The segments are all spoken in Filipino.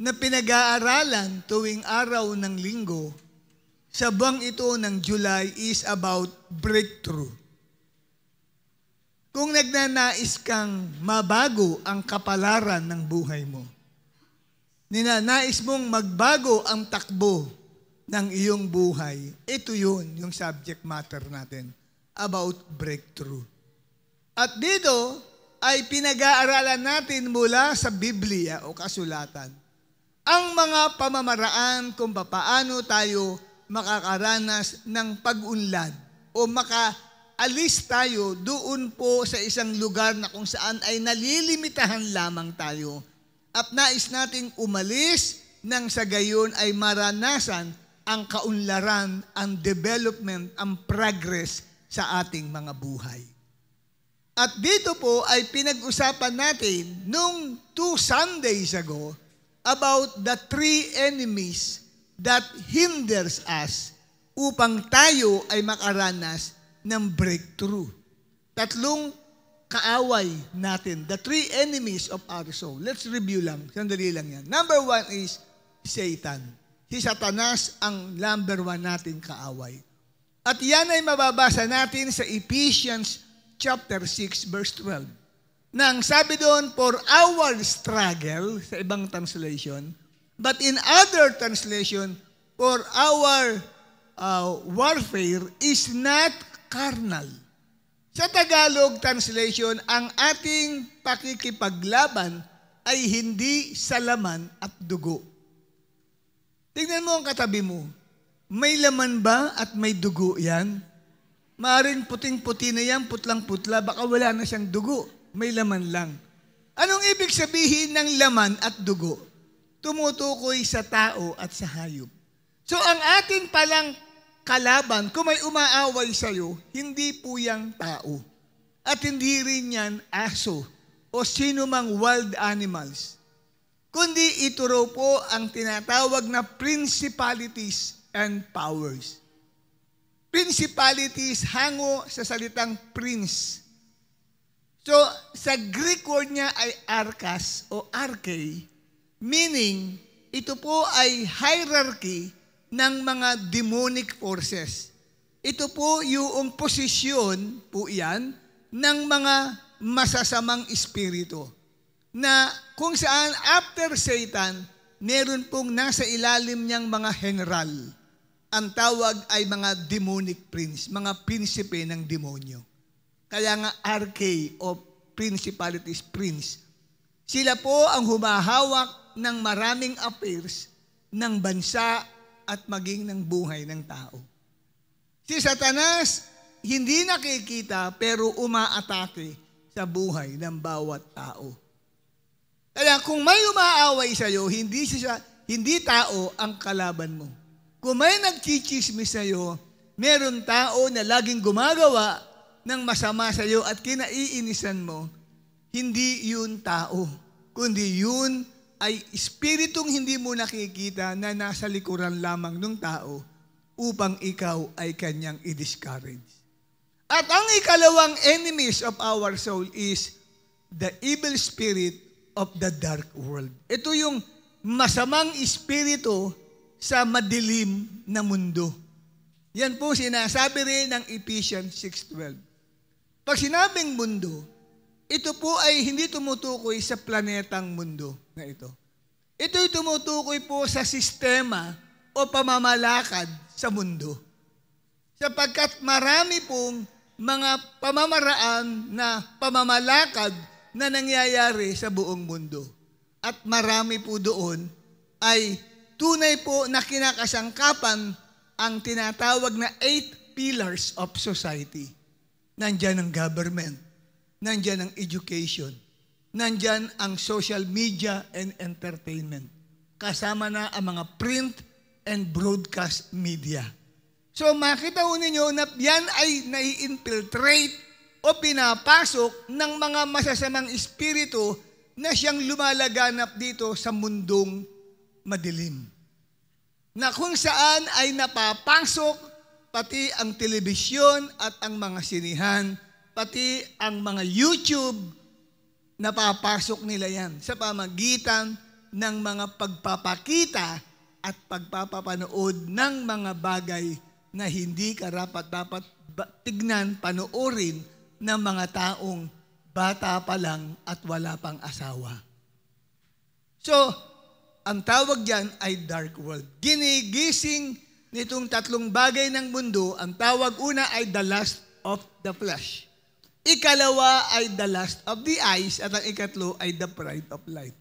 na pinag-aaralan tuwing araw ng linggo sa buwang ito ng July is about breakthrough. Kung nagnanais kang mabago ang kapalaran ng buhay mo, ninanais mong magbago ang takbo ng iyong buhay, ito yun yung subject matter natin about breakthrough. At dito ay pinag-aaralan natin mula sa Biblia o kasulatan ang mga pamamaraan kung paano tayo makakaranas ng pag-unlad o makaalis tayo doon po sa isang lugar na kung saan ay nalilimitahan lamang tayo at nais nating umalis nang sa gayon ay maranasan ang kaunlaran, ang development, ang progress sa ating mga buhay. At dito po ay pinag-usapan natin nung 2 Sundays ago about the 3 enemies that hinders us upang tayo ay makaranas ng breakthrough. 3 kaaway natin, the 3 enemies of our soul. Let's review lang, sandali lang yan. Number 1 is Satan. Si Satanas ang number 1 natin kaaway. At yan ay mababasa natin sa Ephesians chapter 6 verse 12. Nang sabi doon, for our struggle, sa ibang translation, but in other translation, for our warfare is not carnal. Sa Tagalog translation, ang ating pakikipaglaban ay hindi sa laman at dugo. Tingnan mo ang katabi mo. May laman ba at may dugo yan? Maaring puting-puti na yan, putlang-putla, baka wala na siyang dugo. May laman lang. Anong ibig sabihin ng laman at dugo? Tumutukoy sa tao at sa hayop. So ang atin palang kalaban, kung may umaaway sa'yo, hindi po yang tao. At hindi rin yan aso o sino mang wild animals. Kundi ito raw po ang tinatawag na principalities and powers. Principalities hango sa salitang prince. So, sa Greek word niya ay arkas o arche, meaning ito po ay hierarchy ng mga demonic forces. Ito po yung posisyon po yan ng mga masasamang espiritu na kung saan after Satan, meron pong nasa ilalim niyang mga general. Ang tawag ay mga demonic prince, mga prinsipe ng demonyo. Kaya nga arche o principalities prince. Sila po ang humahawak ng maraming affairs ng bansa at maging ng buhay ng tao. Si Satanas, hindi nakikita pero umaatake sa buhay ng bawat tao. Kaya kung may umaaway sa'yo, hindi tao ang kalaban mo. Kung may nagchichismis sa'yo, meron tao na laging gumagawa ng masama sa'yo at kinaiinisan mo, hindi yun tao, kundi yun ay espiritong hindi mo nakikita na nasa likuran lamang ng tao upang ikaw ay kanyang i-discourage. At ang ikalawang enemies of our soul is the evil spirit of the dark world. Ito yung masamang espiritu sa madilim na mundo. Yan po sinasabi rin ng Ephesians 6:12. Pag sinabing mundo, ito po ay hindi tumutukoy sa planetang mundo na ito. Ito'y tumutukoy po sa sistema o pamamalakad sa mundo. Sapagkat marami pong mga pamamaraan na pamamalakad na nangyayari sa buong mundo. At marami po doon ay tunay po na kinakasangkapan ang tinatawag na 8 pillars of society. Nandyan ang government, nandyan ang education, nandyan ang social media and entertainment. Kasama na ang mga print and broadcast media. So makita ho ninyo na yan ay nai-infiltrate o pinapasok ng mga masasamang espiritu na siyang lumalaganap dito sa mundong madilim. Na kung saan ay napapasok pati ang telebisyon at ang mga sinihan, pati ang mga YouTube, napapasok nila yan sa pamagitan ng mga pagpapakita at pagpapapanood ng mga bagay na hindi karapat-dapat tignan, panoorin ng mga taong bata pa lang at wala pang asawa. So, ang tawag diyan ay dark world. Ginigising nitong tatlong bagay ng mundo, ang tawag una ay the lust of the flesh. Ikalawa ay the lust of the eyes at ang ikatlo ay the pride of life.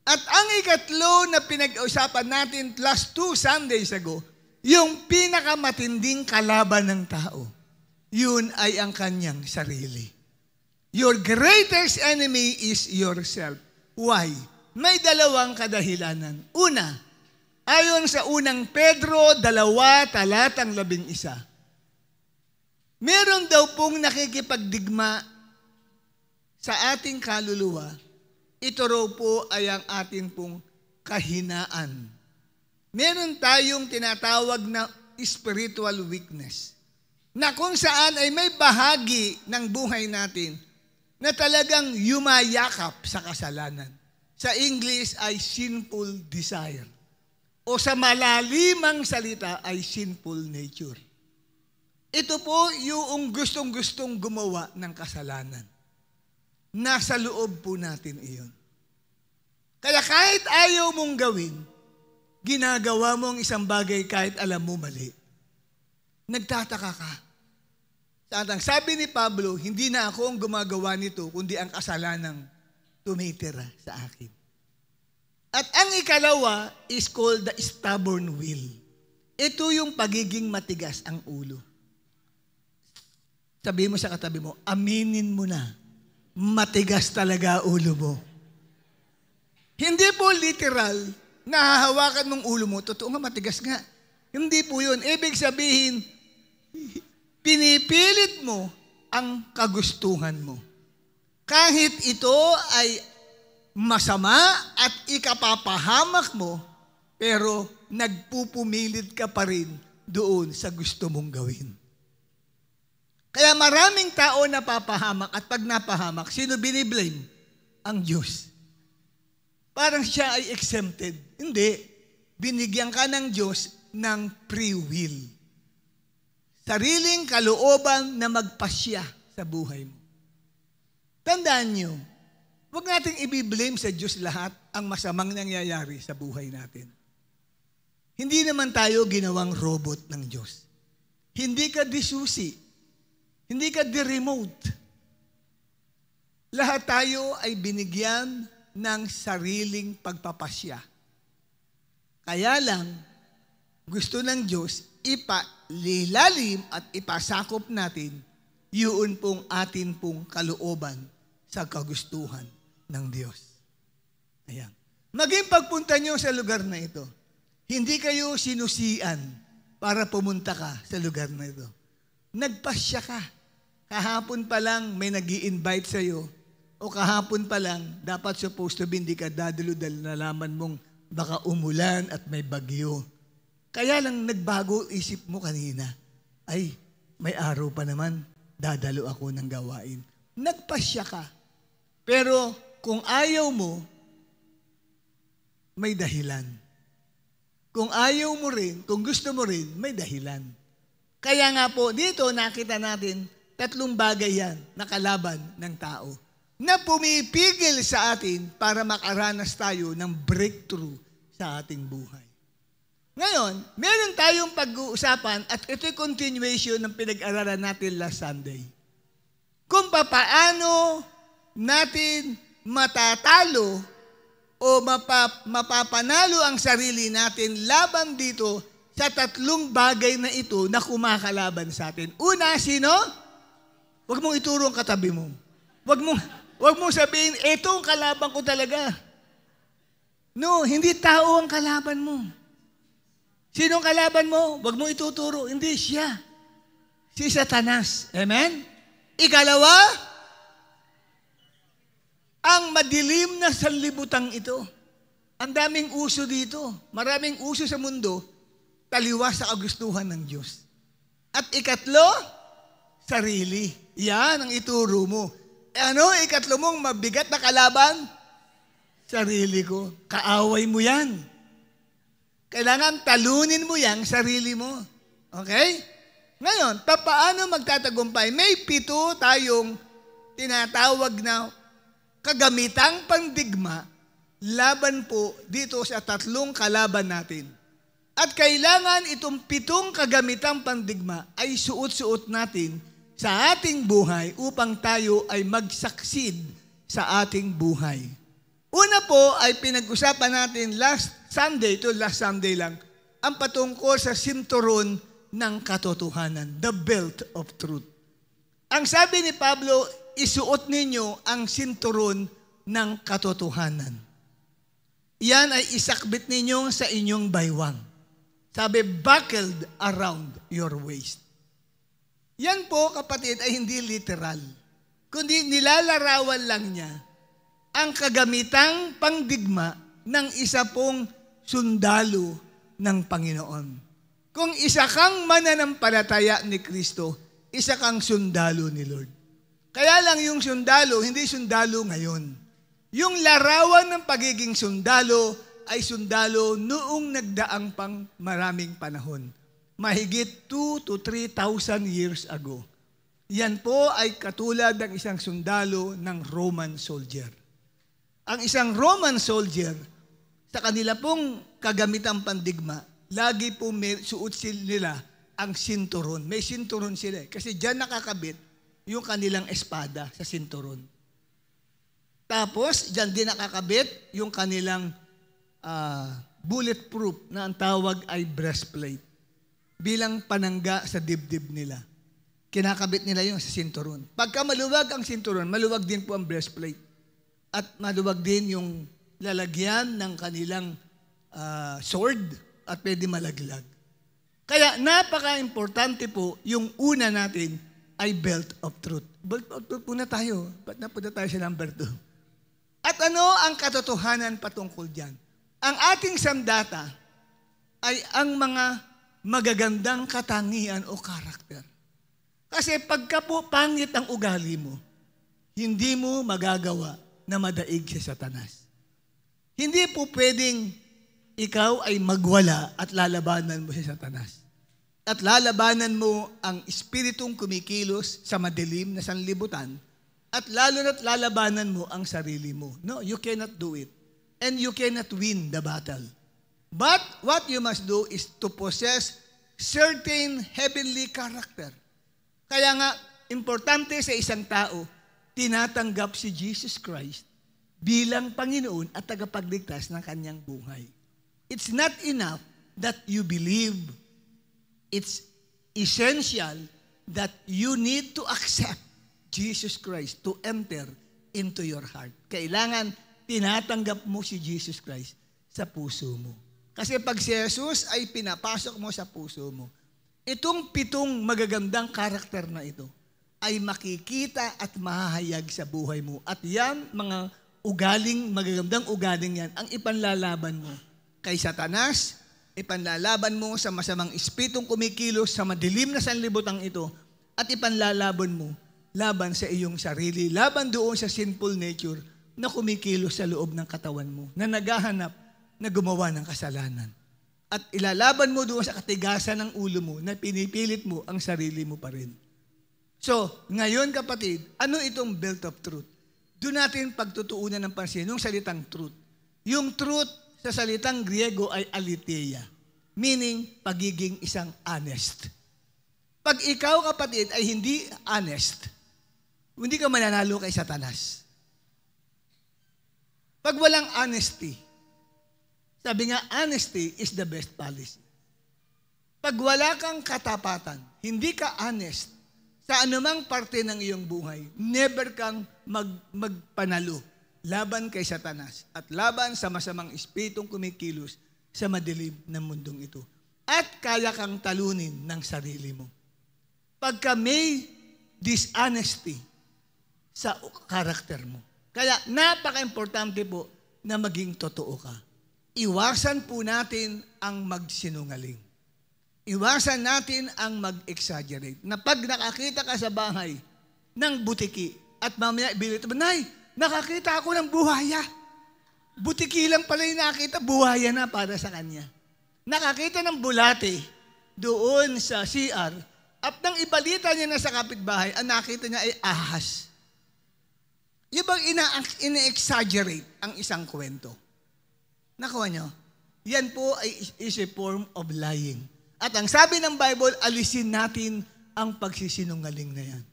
At ang ikatlo na pinag-usapan natin last 2 Sundays ago, yung pinakamatinding kalaban ng tao, yun ay ang kanyang sarili. Your greatest enemy is yourself. Why? May dalawang kadahilanan. Una, ayon sa unang Pedro 2, talatang 11, meron daw pong nakikipagdigma sa ating kaluluwa. Ito raw po ay ang ating pong kahinaan. Meron tayong tinatawag na spiritual weakness, na kung saan ay may bahagi ng buhay natin na talagang yumayakap sa kasalanan. Sa English ay sinful desire. O sa malalimang salita ay sinful nature. Ito po yung gustong-gustong gumawa ng kasalanan. Nasa loob po natin iyon. Kaya kahit ayaw mong gawin, ginagawa mo ang isang bagay kahit alam mo mali. Nagtataka ka. Sabi ni Pablo, hindi na ako ang gumagawa nito, kundi ang kasalanang tumitira sa akin. At ang ikalawa is called the stubborn will. Ito yung pagiging matigas ang ulo. Sabi mo sa katabi mo, aminin mo na, matigas talaga ulo mo. Hindi po literal, nahahawakan mong ulo mo, totoo nga matigas nga. Hindi po yun. Ibig sabihin, pinipilit mo ang kagustuhan mo. Kahit ito ay masama at ikapapahamak mo, pero nagpupumilit ka pa rin doon sa gusto mong gawin. Kaya maraming tao napapahamak at pag napahamak, sino biniblame? Ang Diyos. Parang siya ay exempted. Hindi. Binigyan ka ng Diyos ng free will. Sariling kalooban na magpasya sa buhay mo. Tandaan nyo, huwag nating i-blame sa Diyos lahat ang masamang nangyayari sa buhay natin. Hindi naman tayo ginawang robot ng Diyos. Hindi ka disusi. Hindi ka di-remote. Lahat tayo ay binigyan ng sariling pagpapasya. Kaya lang, gusto ng Diyos, ipalilalim at ipasakop natin yun pong atin pong kalooban sa kagustuhan ng Diyos. Ayan. Maging pagpunta nyo sa lugar na ito, hindi kayo sinusian para pumunta ka sa lugar na ito. Nagpasya ka. Kahapon pa lang may nag-i-invite sa'yo o kahapon pa lang dapat supposed to be hindi ka dadalo dahil nalaman mong baka umulan at may bagyo. Kaya lang nagbago isip mo kanina, ay may araw pa naman, dadalo ako ng gawain. Nagpasya ka. Pero kung ayaw mo, may dahilan. Kung ayaw mo rin, kung gusto mo rin, may dahilan. Kaya nga po, dito nakita natin, 3 bagay yan na kalaban ng tao na pumipigil sa atin para makaranas tayo ng breakthrough sa ating buhay. Ngayon, meron tayong pag-uusapan at ito'y continuation ng pinag-aralan natin last Sunday. Kung paano natin matatalo o mapapanalo ang sarili natin laban dito sa 3 bagay na ito na kumakalaban sa atin. Una, sino? Huwag mong ituro ang katabi mo. Huwag mong sabihin, ito ang kalaban ko talaga. No, hindi tao ang kalaban mo. Sino ang kalaban mo? Huwag mong ituturo. Hindi siya. Si Satanas. Amen? Ikalawa, ang madilim na sanlibutan ito. Ang daming uso dito. Maraming uso sa mundo, taliwas sa kagustuhan ng Diyos. At ikatlo, sarili. Yan ang ituro mo. Ano, ikatlo mong mabigat na kalaban? sarili ko. Kaaway mo yan. Kailangan talunin mo yang sarili mo. Okay? Ngayon, paano magtatagumpay? May 7 tayong tinatawag na kagamitang pandigma laban po dito sa 3 kalaban natin. At kailangan itong 7 kagamitang pandigma ay suot-suot natin sa ating buhay upang tayo ay mag-succeed sa ating buhay. Una po ay pinag-usapan natin last Sunday lang, ang patungkol sa sinturon ng katotohanan, the belt of truth. Ang sabi ni Pablo, isuot ninyo ang sinturon ng katotohanan. Yan ay isakbit ninyo sa inyong baywang. Sabi, buckled around your waist. Yan po, kapatid, ay hindi literal. Kundi nilalarawan lang niya ang kagamitang pangdigma ng isa pong sundalo ng Panginoon. Kung isa kang mananampalataya ni Kristo, isa kang sundalo ni Lord. Kaya lang yung sundalo, hindi sundalo ngayon. Yung larawan ng pagiging sundalo ay sundalo noong nagdaang pang maraming panahon. Mahigit 2,000 to 3,000 years ago. Yan po ay katulad ng isang sundalo ng Roman soldier. Ang isang Roman soldier, sa kanila pong kagamitang pandigma, lagi po suot nila ang sinturon. May sinturon sila kasi dyan nakakabit yung kanilang espada sa sinturon. Tapos, dyan din nakakabit yung kanilang bulletproof na ang tawag ay breastplate. Bilang panangga sa dibdib nila. Kinakabit nila yung sa sinturon. Pagka maluwag ang sinturon, maluwag din po ang breastplate. At maluwag din yung lalagyan ng kanilang sword at pwede malaglag. Kaya napaka-importante po yung una natin ay belt of truth. Belt of truth muna tayo. Ba't napunta tayo sa number 2? At ano ang katotohanan patungkol dyan? Ang ating sandata ay ang mga magagandang katangian o karakter. Kasi pagka po pangit ang ugali mo, hindi mo magagawa na madaig si Satanas. Hindi po pwedeng ikaw ay magwala at lalabanan mo si Satanas. At lalabanan mo ang espiritong kumikilos sa madilim na sanlibutan at lalo na't lalabanan mo ang sarili mo. No, you cannot do it. And you cannot win the battle. But what you must do is to possess certain heavenly character. Kaya nga, importante sa isang tao, tinatanggap si Jesus Christ bilang Panginoon at tagapagligtas ng kanyang buhay. It's not enough that you believe. It's essential that you need to accept Jesus Christ to enter into your heart. Kailangan tinatanggap mo si Jesus Christ sa puso mo. Kasi pag si Jesus ay pinapasok mo sa puso mo, itong 7 magagandang karakter na ito ay makikita at mahahayag sa buhay mo. At yan, mga magagandang ugaling yan, ang ipanlalaban mo kay Satanas, ipanlalaban mo sa masamang espiritong kumikilos sa madilim na sanlibutan ito, at ipanlalaban mo laban sa iyong sarili, laban doon sa sinful nature na kumikilos sa loob ng katawan mo, na naghahanap na gumawa ng kasalanan. At ilalaban mo doon sa katigasan ng ulo mo na pinipilit mo ang sarili mo pa rin. So, ngayon kapatid, ano itong belt of truth? Doon natin pagtutuunan ng pansin yung salitang truth. Yung truth sa salitang Griego ay aletheia, meaning pagiging isang honest. Pag ikaw kapatid ay hindi honest, hindi ka mananalo kay Satanas. Pag walang honesty, sabi nga, honesty is the best policy. Pag wala kang katapatan, hindi ka honest sa anumang parte ng iyong buhay, never kang magpanalo laban kay Satanas at laban sa masamang espiritong kumikilos sa madilim ng mundong ito. At kaya kang talunin ng sarili mo. Pagka may dishonesty sa karakter mo. Kaya napaka-importante po na maging totoo ka. Iwasan po natin ang magsinungaling. Iwasan natin ang mag-exaggerate. Na pag nakakita ka sa bahay ng butiki at mamaya ibilit mo, Nay, nakakita ako ng buhaya. Butiki lang pala yung nakita, buhaya na para sa kanya. Nakakita ng bulate doon sa CR, at nang ibalita niya na sa kapitbahay, ang nakita niya ay ahas. Yung bang ina-exaggerate ang isang kwento? Nakuha niyo? Yan po ay is a form of lying. At ang sabi ng Bible, alisin natin ang pagsisinungaling na yan.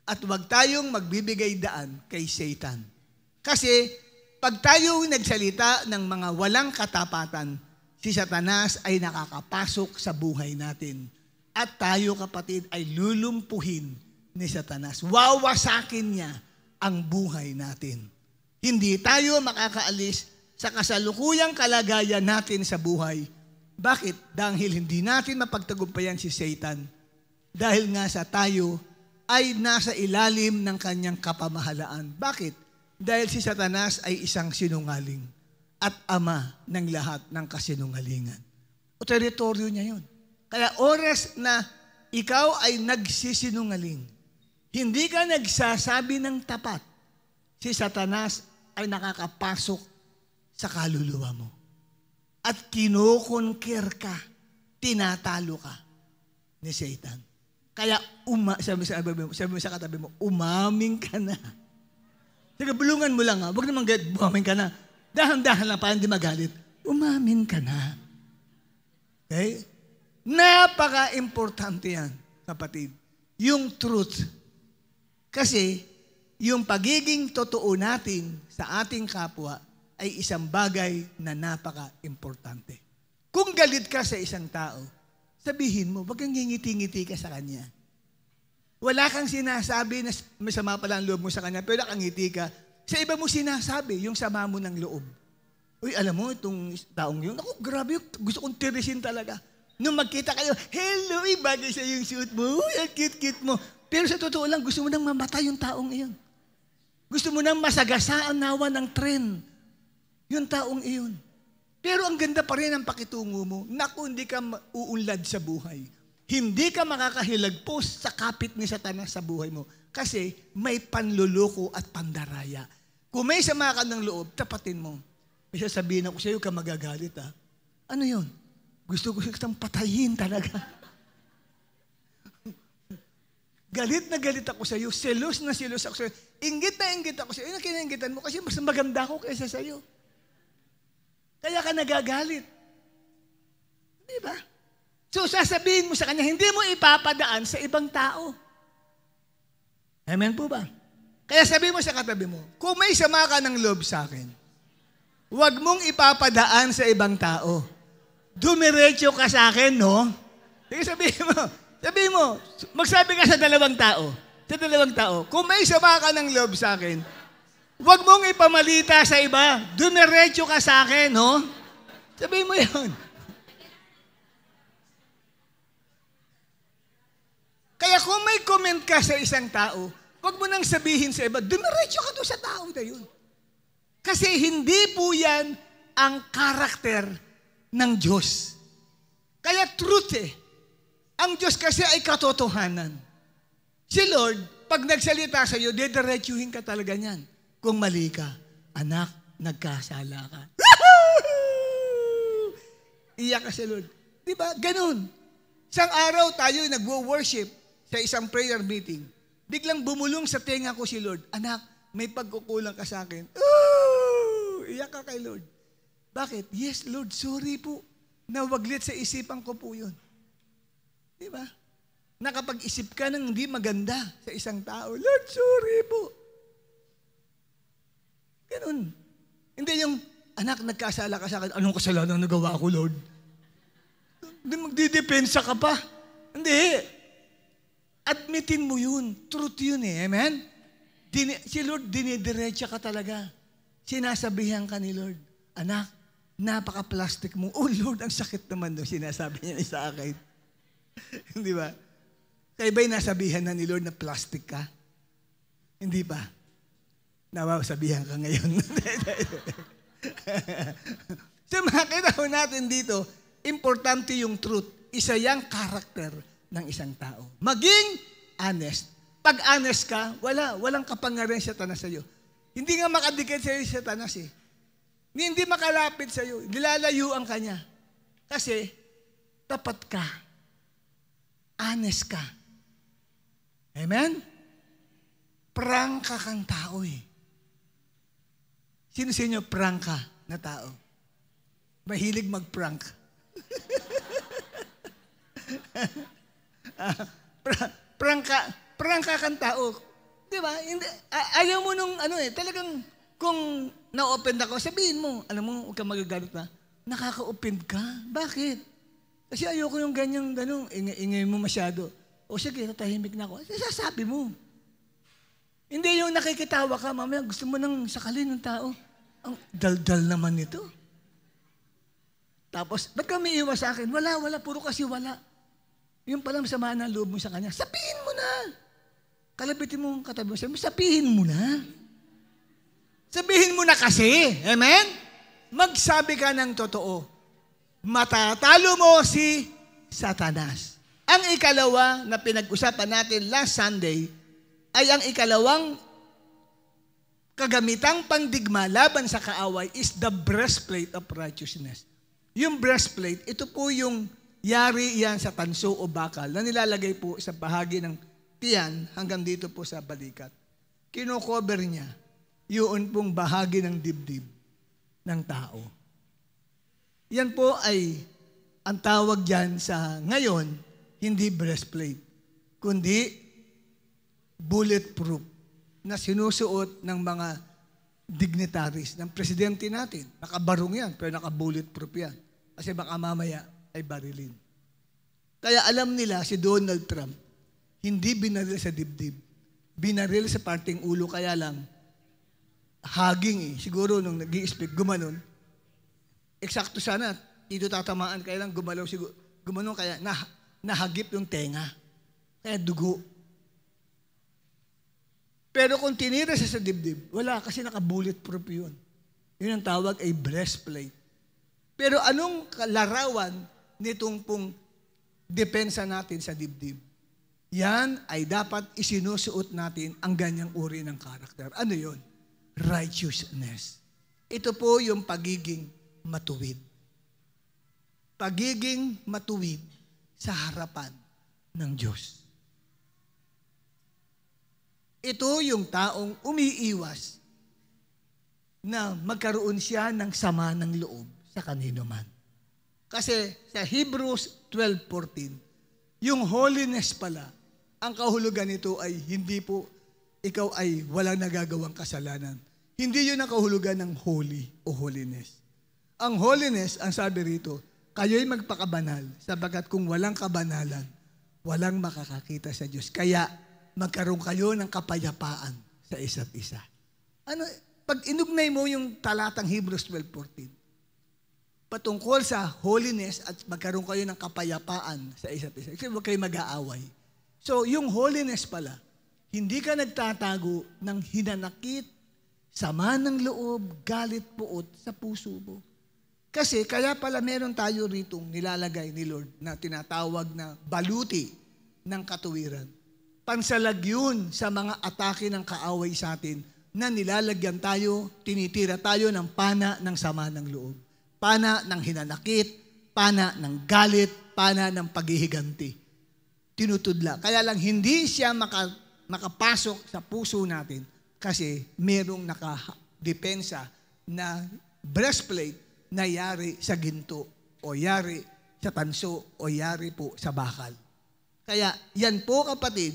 At huwag tayong magbibigay daan kay Satan. Kasi pag tayo nagsalita ng mga walang katapatan, si Satanas ay nakakapasok sa buhay natin. At tayo, kapatid, ay lulumpuhin ni Satanas. Wawasakin niya ang buhay natin. Hindi tayo makakaalis sa kasalukuyang kalagayan natin sa buhay. Bakit? Dahil hindi natin mapagtagumpayan si Satan. Dahil nga sa tayo ay nasa ilalim ng kanyang kapamahalaan. Bakit? Dahil si Satanas ay isang sinungaling at ama ng lahat ng kasinungalingan. O teritoryo niya yun. Kaya oras na ikaw ay nagsisinungaling, hindi ka nagsasabi ng tapat, si Satanas ay nakakapasok sa kaluluwa mo. At kinukonquer ka, tinatalo ka ni Satan. Kaya sabi mo sa katabi mo, umaming ka na. Sige, bulungan mo lang ha. Huwag naman umaming ka na. Dahan-dahan lang para hindi magalit. Umamin ka na. Okay? Napaka-importante yan, kapatid. Yung truth. Kasi, yung pagiging totoo natin sa ating kapwa ay isang bagay na napaka-importante. Kung galit ka sa isang tao, sabihin mo, wag kang ngingiti-ngiti ka sa kanya. Wala kang sinasabi na masama pala ang loob mo sa kanya, pero nakangiti ka. Sa iba mo sinasabi, yung sama mo ng loob. Uy, alam mo, itong taong yun, ako, grabe, gusto kong tirisin talaga. Nung magkita kayo, hello, bagay sa yung suit mo, ang cute-cute mo. Pero sa totoo lang, gusto mo nang mamatay yung taong iyon. Gusto mo nang masagasaan nawa ng tren yung taong iyon. Pero ang ganda pa rin ang pakitungo mo. Naku, hindi ka uunlad sa buhay. Hindi ka makakahilagpos sa kapit ni Satanas sa buhay mo. Kasi may panluloko at pandaraya. Kung may sama ka ng loob, tapatin mo. May sasabihin ako sa iyo, ka magagalit ha. Ano yun? Gusto ko kitang patayin talaga. Galit na galit ako sa iyo. Selos na selos ako sa iyo. Inggit na inggit ako sa iyo. Ano kinainggitan mo? Kasi mas maganda ako kaysa sa iyo. Kaya ka nagagalit. Di ba? So, sasabihin mo sa kanya, hindi mo ipapadaan sa ibang tao. Amen po ba? Kaya sabihin mo sa katabi mo, kung may sama ka ng loob sa akin, huwag mong ipapadaan sa ibang tao. Dumiretso ka sa akin, no? Sige, sabihin mo, magsabi ka sa dalawang tao. Sa dalawang tao, kung may sama ka ng loob sa akin, huwag mong ipamalita sa iba. Dumiretso ka sa akin, no? Sabihin mo yun. Kaya kung may comment ka sa isang tao, huwag mo nang sabihin sa iba, dumiretso ka doon sa tao na yun. Kasi hindi po yan ang karakter ng Diyos. Kaya truth eh. Ang Diyos kasi ay katotohanan. Si Lord, pag nagsalita sa iyo, didiretsuhin ka talaga niyan. Kung mali ka, anak, nagkasala ka. Iyak ka si Lord. Diba? Ganun. Isang araw tayo nagwo-worship sa isang prayer meeting. Biglang bumulong sa tenga ko si Lord, anak, may pagkukulang ka sa akin. Iyak ka kay Lord. Bakit? Yes, Lord, sorry po. Nawaglit sa isipan ko po yun. Diba? Nakapag-isip ka ng hindi maganda sa isang tao. Lord, sorry po. Ganun. Hindi yung, anak, nagkasala ka sa akin. Anong kasalanan nagawa ko, Lord? Hindi magdidepensa ka pa. Hindi. Admitin mo yun. Truth yun eh. Amen? Si Lord, dinidiretsa ka talaga. Sinasabihan ka ni Lord, anak, napaka-plastic mo. Oh Lord, ang sakit naman doon. Sinasabi niya sa akin. Hindi ba? Kaya ba'y nasabihan na ni Lord na plastic ka? Hindi ba? Nawasabihan ka ngayon. So makita ko natin dito, importante yung truth. Isa yung karakter ng isang tao. Maging honest. Pag honest ka, walang kapangyarihan sa Satanas sa iyo. Hindi nga makadikit sa iyo sa Satanas eh. Hindi makalapit sa iyo. Nilalayuan ka niya. Kasi, tapat ka. Honest ka. Amen? Prangka kang tao eh. Sino sa inyo prangka na tao? Mahilig mag-prank. Prangka kang tao. Di ba? Ayaw mo nung talagang kung na-offend ako, sabihin mo, alam mo, huwag kang magagalit na, nakaka-offend ka. Bakit? Kasi ayoko yung ganyang, ingay mo masyado. O sige, natahimik na ako. Sasabi mo. Hindi yung nakikitawa ka, mamaya gusto mo nang sakalin ng tao. Ang daldal naman nito. Tapos, ba't ka may iwas sa akin? Wala, puro kasi wala. Yung palang sama ng loob mo sa kanya, sabihin mo na. Kalabitin mo katabi mo, sabihin mo na. Sabihin mo na kasi. Amen? Magsabi ka ng totoo. Matatalo mo si Satanas. Ang ikalawa na pinag-usapan natin last Sunday ay ang ikalawang kagamitang pandigma laban sa kaaway is the breastplate of righteousness. Yung breastplate, ito po yung yari yan sa tanso o bakal na nilalagay po sa bahagi ng tiyan hanggang dito po sa balikat. Kino-cover niya yun pong bahagi ng dibdib ng tao. Yan po ay ang tawag dyan sa ngayon, hindi breastplate, kundi bulletproof na sinusuot ng mga dignitaries, ng presidente natin. Nakabarong yan, pero naka-bulletproof yan. Kasi baka mamaya ay barilin. Kaya alam nila si Donald Trump, hindi binaril sa dibdib. Binaril sa parting ulo, kaya lang, haging siguro nung nag-i-speak, gumanon. Eksakto sana, ito tatamaan, kaya lang gumalaw siguro. Gumanon kaya nahagip yung tenga. Kaya dugo. Pero kung tinira siya sa dibdib, wala kasi naka-bulletproof yun. Yun ang tawag ay breastplate. Pero anong larawan nitong pong depensa natin sa dibdib? Yan ay dapat isinusuot natin ang ganyang uri ng karakter. Ano yun? Righteousness. Ito po yung pagiging matuwid. Pagiging matuwid sa harapan ng Diyos. Ito yung taong umiiwas na magkaroon siya ng sama ng loob sa kanino man. Kasi sa Hebrews 12:14, yung holiness pala, ang kahulugan nito ay hindi po ikaw ay walang nagagawang kasalanan. Hindi yun ang kahulugan ng holy o holiness. Ang holiness, ang sabi rito, kayo'y magpakabanal, sabagat kung walang kabanalan, walang makakakita sa Diyos. Kaya magkaroon kayo ng kapayapaan sa isa't isa. Pag inugnay mo yung talatang Hebrews 12:14, patungkol sa holiness at magkaroon kayo ng kapayapaan sa isa't isa. Kasi huwag kayo mag-aaway. So, yung holiness pala, hindi ka nagtatago ng hinanakit, sama ng loob, galit, puot sa puso mo. Kasi kaya pala meron tayo ritong nilalagay ni Lord na tinatawag na baluti ng katuwiran. Pansalag yun sa mga atake ng kaaway sa atin na nilalagyan tayo, tinitira tayo ng pana ng sama ng loob. Pana ng hinanakit, pana ng galit, pana ng paghihiganti. Tinutudla. Kaya lang hindi siya makapasok sa puso natin kasi merong nakadepensa na breastplate na yari sa ginto o yari sa tanso o yari po sa bakal. Kaya yan po kapatid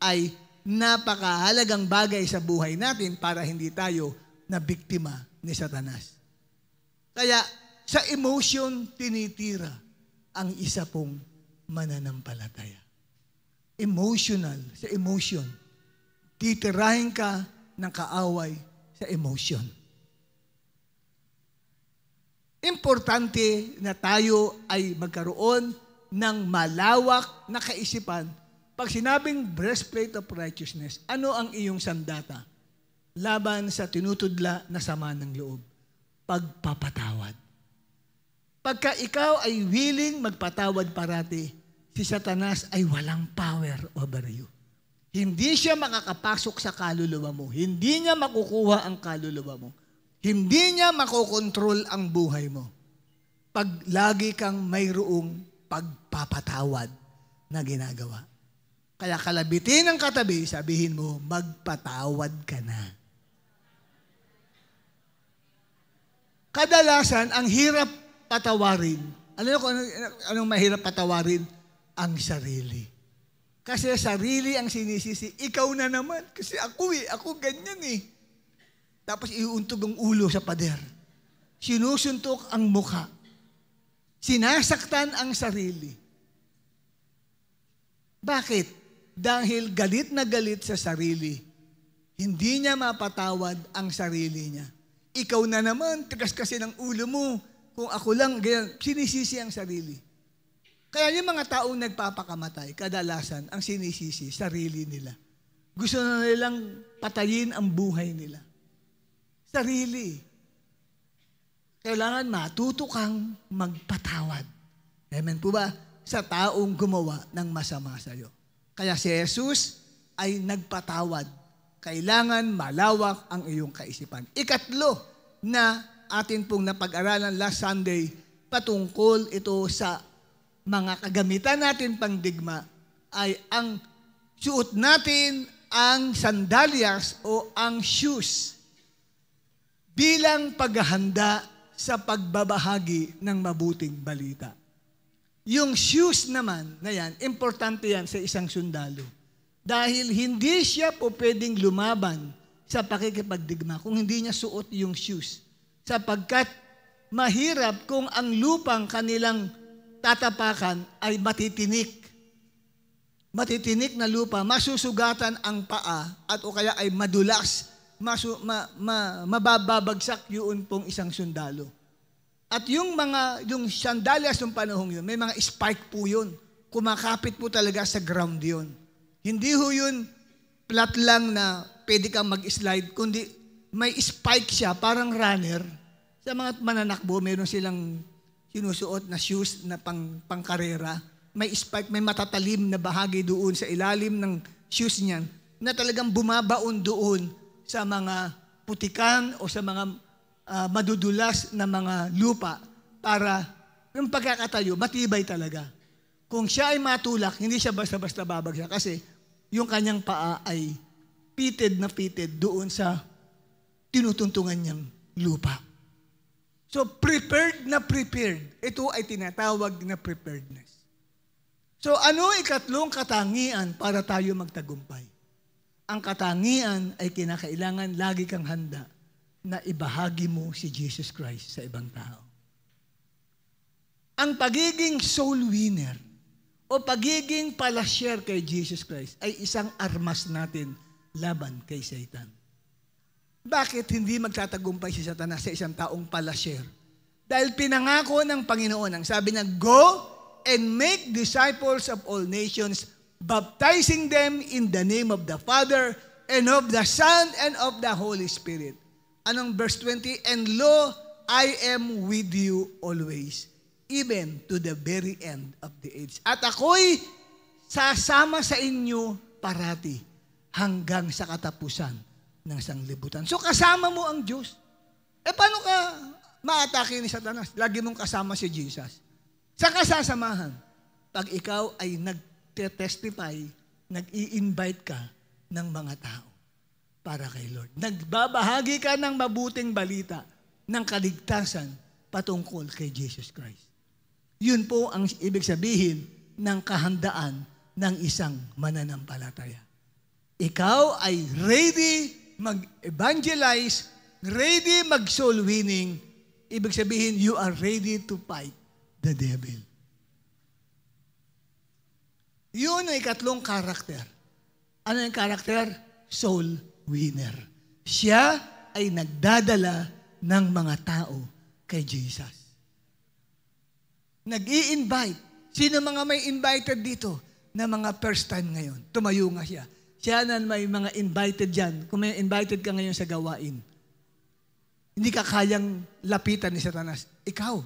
ay napakahalagang bagay sa buhay natin para hindi tayo na biktima ni Satanas. Kaya sa emotion tinitira ang isa pong mananampalataya. Emotional, sa emotion. Titirahin ka ng kaaway sa emotion. Importante na tayo ay magkaroon ng malawak na kaisipan. Pag sinabing breastplate of righteousness, ano ang iyong sandata? Laban sa tinutudla na sama ng loob. Pagpapatawad. Pagka ikaw ay willing magpatawad parati, si Satanas ay walang power over you. Hindi siya makakapasok sa kaluluwa mo. Hindi niya makukuha ang kaluluwa mo. Hindi niya makokontrol ang buhay mo pag lagi kang mayroong pagpapatawad na ginagawa. Kaya kalabitin ang katabi, sabihin mo, magpatawad ka na. Kadalasan, ang hirap patawarin. Alam niyo kung anong mahirap patawarin? Ang sarili. Kasi sarili ang sinisisi. Ikaw na naman. Kasi ako ganyan eh. Tapos iuuntog ang ulo sa pader. Sinusuntok ang mukha. Sinasaktan ang sarili. Bakit? Dahil galit na galit sa sarili. Hindi niya mapatawad ang sarili niya. Ikaw na naman, tigas kasi ng ulo mo. Kung ako lang, ganyan, sinisisi ang sarili. Kaya yung mga taong nagpapakamatay, kadalasan, ang sinisisi, sarili nila. Gusto na nilang patayin ang buhay nila. Sarili. Kailangan matuto kang magpatawad. Amen po ba? Sa taong gumawa ng masama sa iyo. Kaya si Jesus ay nagpatawad. Kailangan malawak ang iyong kaisipan. Ikatlo na atin pong napag-aralan last Sunday, patungkol ito sa mga kagamitan natin pangdigma, ay ang suot natin ang sandalyas o ang shoes bilang paghahanda sa pagbabahagi ng mabuting balita. Yung shoes naman na yan, importante yan sa isang sundalo. Dahil hindi siya po pwedeng lumaban sa pakikipagdigma kung hindi niya suot yung shoes. Sapagkat mahirap kung ang lupang kanilang tatapakan ay matitinik. Matitinik na lupa, masusugatan ang paa at o kaya ay madulas, mabababagsak yun pong isang sundalo. At yung sandalyas ng panahong yun, may mga spike po yun. Kumakapit po talaga sa ground yun. Hindi ho yun flat lang na pwede kang mag-slide, kundi may spike siya, parang runner. Sa mga mananakbo, meron silang sinusuot na shoes na pangkarera. May spike, may matatalim na bahagi doon sa ilalim ng shoes niyan na talagang bumabaon doon sa mga putikan o sa mga madudulas na mga lupa para yung pagkakatayo, matibay talaga. Kung siya ay matulak, hindi siya basta-basta babagsak kasi yung kanyang paa ay pitted doon sa tinutuntungan niyang lupa. So, prepared na prepared. Ito ay tinatawag na preparedness. So, ano ikatlong katangian para tayo magtagumpay? Ang katangian ay kinakailangan lagi kang handa na ibahagi mo si Jesus Christ sa ibang tao. Ang pagiging soul winner o pagiging palasyer kay Jesus Christ ay isang armas natin laban kay Satan. Bakit hindi magtatagumpay si Satanas sa isang taong palasyer? Dahil pinangako ng Panginoon, ang sabi niya, go and make disciples of all nations, baptizing them in the name of the Father and of the Son and of the Holy Spirit. Anong verse 20? And lo, I am with you always, even to the very end of the age. At ako'y sasama sa inyo parati hanggang sa katapusan ng sanglibutan. So kasama mo ang Diyos. Paano ka maatake ni Satanas? Lagi mong kasama si Jesus. Sa kasasamahan, pag ikaw ay nag-testify, nag-i-invite ka ng mga tao para kay Lord. Nagbabahagi ka ng mabuting balita ng kaligtasan patungkol kay Jesus Christ. Yun po ang ibig sabihin ng kahandaan ng isang mananampalataya. Ikaw ay ready mag-evangelize, ready mag-soul winning. Ibig sabihin, you are ready to fight the devil. Yun ang ikatlong karakter. Ano yung karakter? Soul winner. Siya ay nagdadala ng mga tao kay Jesus. Nag-i-invite. Sino mga may invited dito na mga first time ngayon? Tumayo nga siya. Siya na may mga invited dyan. Kung may invited ka ngayon sa gawain, hindi ka kayang lapitan ni Satanas. Ikaw,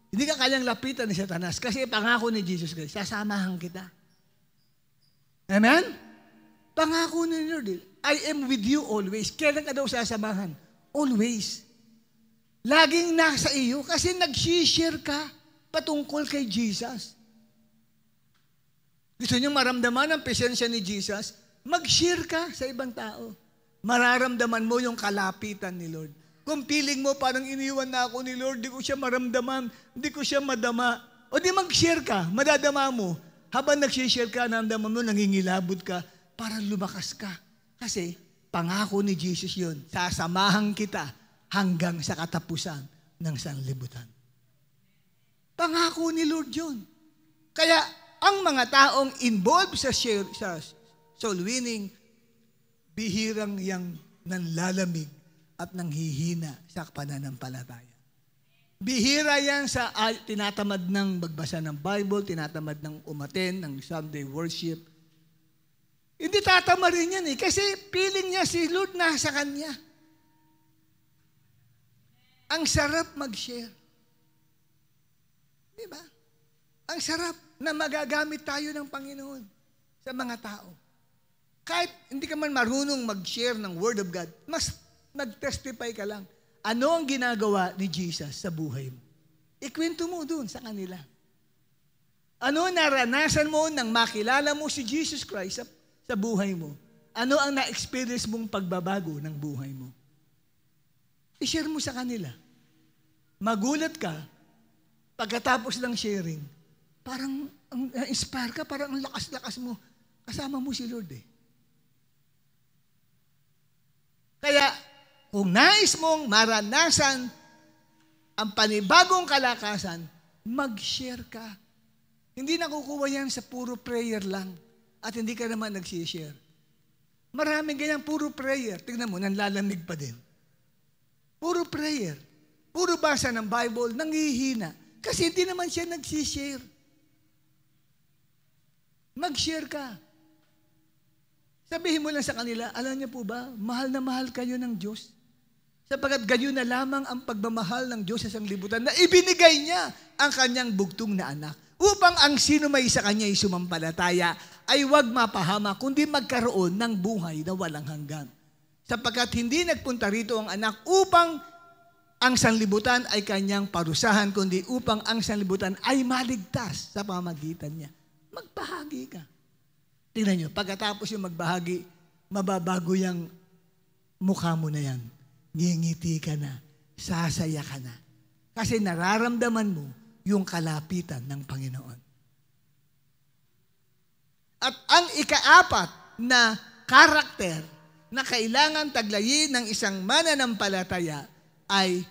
hindi ka kayang lapitan ni Satanas kasi pangako ni Jesus Christ, sasamahan kita. Amen? Pangako ni Lord, I am with you always. Kailan ka daw sasamahan? Always. laging nasa iyo kasi nag-share ka patungkol kay Jesus. Gusto niyo maramdaman ang presensya ni Jesus? Mag-share ka sa ibang tao. Mararamdaman mo yung kalapitan ni Lord. Kung feeling mo parang iniwan na ako ni Lord, di ko siya maramdaman, di ko siya madama. O di mag-share ka, madadama mo. Habang nag-share ka, naramdaman mo, nangingilabot ka, para lumakas ka. Kasi pangako ni Jesus yun, sasamahan kita hanggang sa katapusan ng sanlibutan. Pangako ni Lord yun. Kaya ang mga taong involved sa soul winning, bihirang yang nanlalamig at nanghihina sa pananampalataya. Bihira yan sa tinatamad ng magbasa ng Bible, tinatamad ng umaten ng Sunday worship. Hindi tatama rin yan kasi feeling niya si Lord nasa kanya. Ang sarap mag-share. Di ba? Ang sarap na magagamit tayo ng Panginoon sa mga tao. Kahit hindi ka man marunong mag-share ng Word of God, mas mag-testify ka lang. Ano ang ginagawa ni Jesus sa buhay mo? Ikwento mo doon sa kanila. Ano naranasan mo nang makilala mo si Jesus Christ sa buhay mo? Ano ang na-experience mong pagbabago ng buhay mo? I-share mo sa kanila. Magulat ka, pagkatapos ng sharing, parang inspire ka, parang ang lakas-lakas mo. Kasama mo si Lord eh. Kaya, kung nais mong maranasan ang panibagong kalakasan, mag-share ka. Hindi nakukuha yan sa puro prayer lang at hindi ka naman nag-share. Maraming ganyan, puro prayer. Tingnan mo, nanlalamig pa din. Puro prayer. Puro basa ng Bible, nanghihina. Kasi hindi naman siya nag-share. Mag-share ka. Sabihin mo lang sa kanila, alam niyo po ba, mahal na mahal kayo ng Diyos. Sapagkat gayon na lamang ang pagmamahal ng Diyos sa sanglibutan na ibinigay niya ang kanyang bugtong na anak. Upang ang sino may sa kanya ay sumampalataya ay huwag mapahama, kundi magkaroon ng buhay na walang hanggan. Sapagkat hindi nagpunta rito ang anak upang ang sanlibutan ay kanyang parusahan, kundi upang ang sanlibutan ay maligtas sa pamagitan niya. Magbahagi ka. Tingnan nyo, pagkatapos yung magbahagi, mababago yung mukha mo na yan. Ngingiti ka na, sasaya ka na. Kasi nararamdaman mo yung kalapitan ng Panginoon. At ang ikaapat na karakter na kailangan taglayin ng isang mananampalataya ay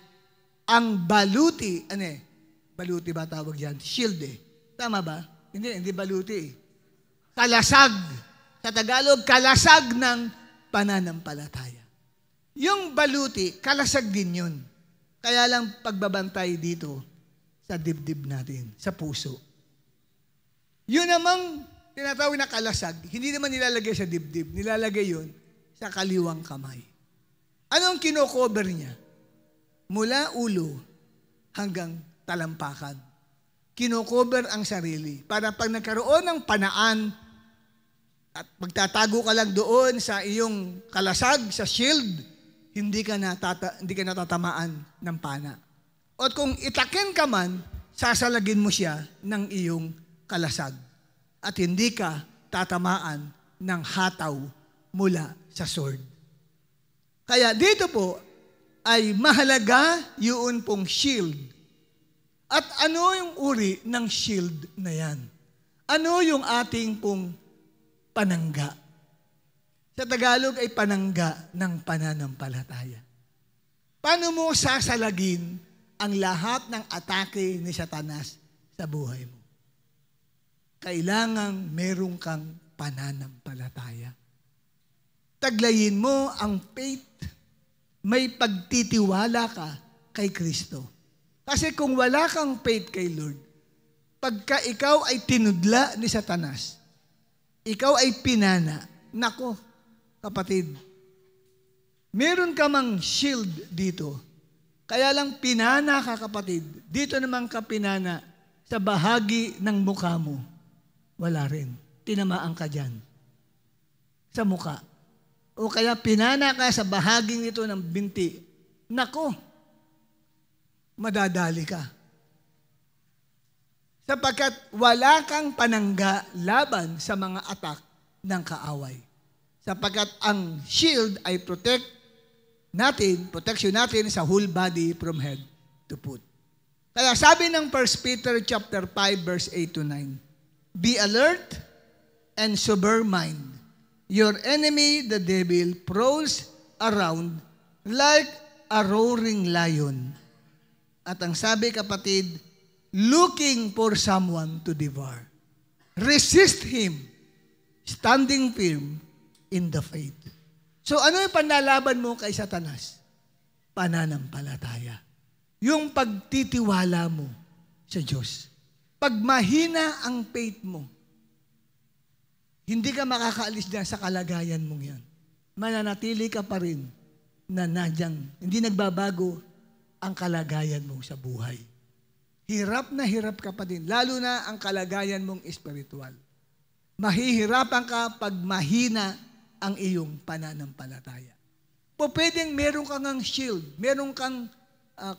ang baluti. Ano eh? Baluti ba tawag yan? Shield eh. Tama ba? Hindi baluti eh. Kalasag. Sa Tagalog, kalasag ng pananampalataya. Yung baluti, kalasag din yun. Kaya lang pagbabantay dito sa dibdib natin, sa puso. Yun namang tinatawag na kalasag, hindi naman nilalagay sa dibdib, nilalagay yun sa kaliwang kamay. Anong kinocover niya? Mula ulo hanggang talampakan. Kinocover ang sarili. Para pag nagkaroon ng panaan at magtatago ka lang doon sa iyong kalasag, sa shield, hindi ka natatamaan ng pana. At kung itakin ka man, sasalagin mo siya ng iyong kalasag. At hindi ka tatamaan ng hataw mula sa sword. Kaya dito po ay mahalaga yun pong shield. At ano yung uri ng shield na yan? Ano yung ating pong panangga? Sa Tagalog ay panangga ng pananampalataya. Paano mo sasalagin ang lahat ng atake ni Satanas sa buhay mo? Kailangang meron kang pananampalataya. Taglayin mo ang faith. May pagtitiwala ka kay Kristo. Kasi kung wala kang faith kay Lord, pagka ikaw ay tinudla ni Satanas, ikaw ay pinana, nako, kapatid, meron ka mang shield dito. Kaya lang pinana ka, kapatid. Dito naman ka pinana sa bahagi ng mukha mo. Wala rin. Tinamaan ka dyan. Sa mukha. O kaya pinana ka sa bahaging ito ng binti. Nako, madadali ka. Sapagkat wala kang panangga laban sa mga attack ng kaaway. Sapagkat ang shield ay protection natin sa whole body from head to foot. Kaya sabi ng 1 Peter chapter 5 verse 8 to 9, be alert and sober mind. Your enemy, the devil, prowls around like a roaring lion. At ang sabi, kapatid, looking for someone to devour. Resist him, standing firm in the faith. So ano yung panlalaban mo kay Satanas? Pananampalataya. Yung pagtitiwala mo sa Diyos. Pag mahina ang faith mo, hindi ka makakaalis dyan sa kalagayan mong yan. Mananatili ka pa rin na nadyang, hindi nagbabago ang kalagayan mo sa buhay. Hirap na hirap ka pa din, lalo na ang kalagayan mong espiritual. Mahihirapan ka pag mahina ang iyong pananampalataya. Pwedeng meron kang ang shield, meron kang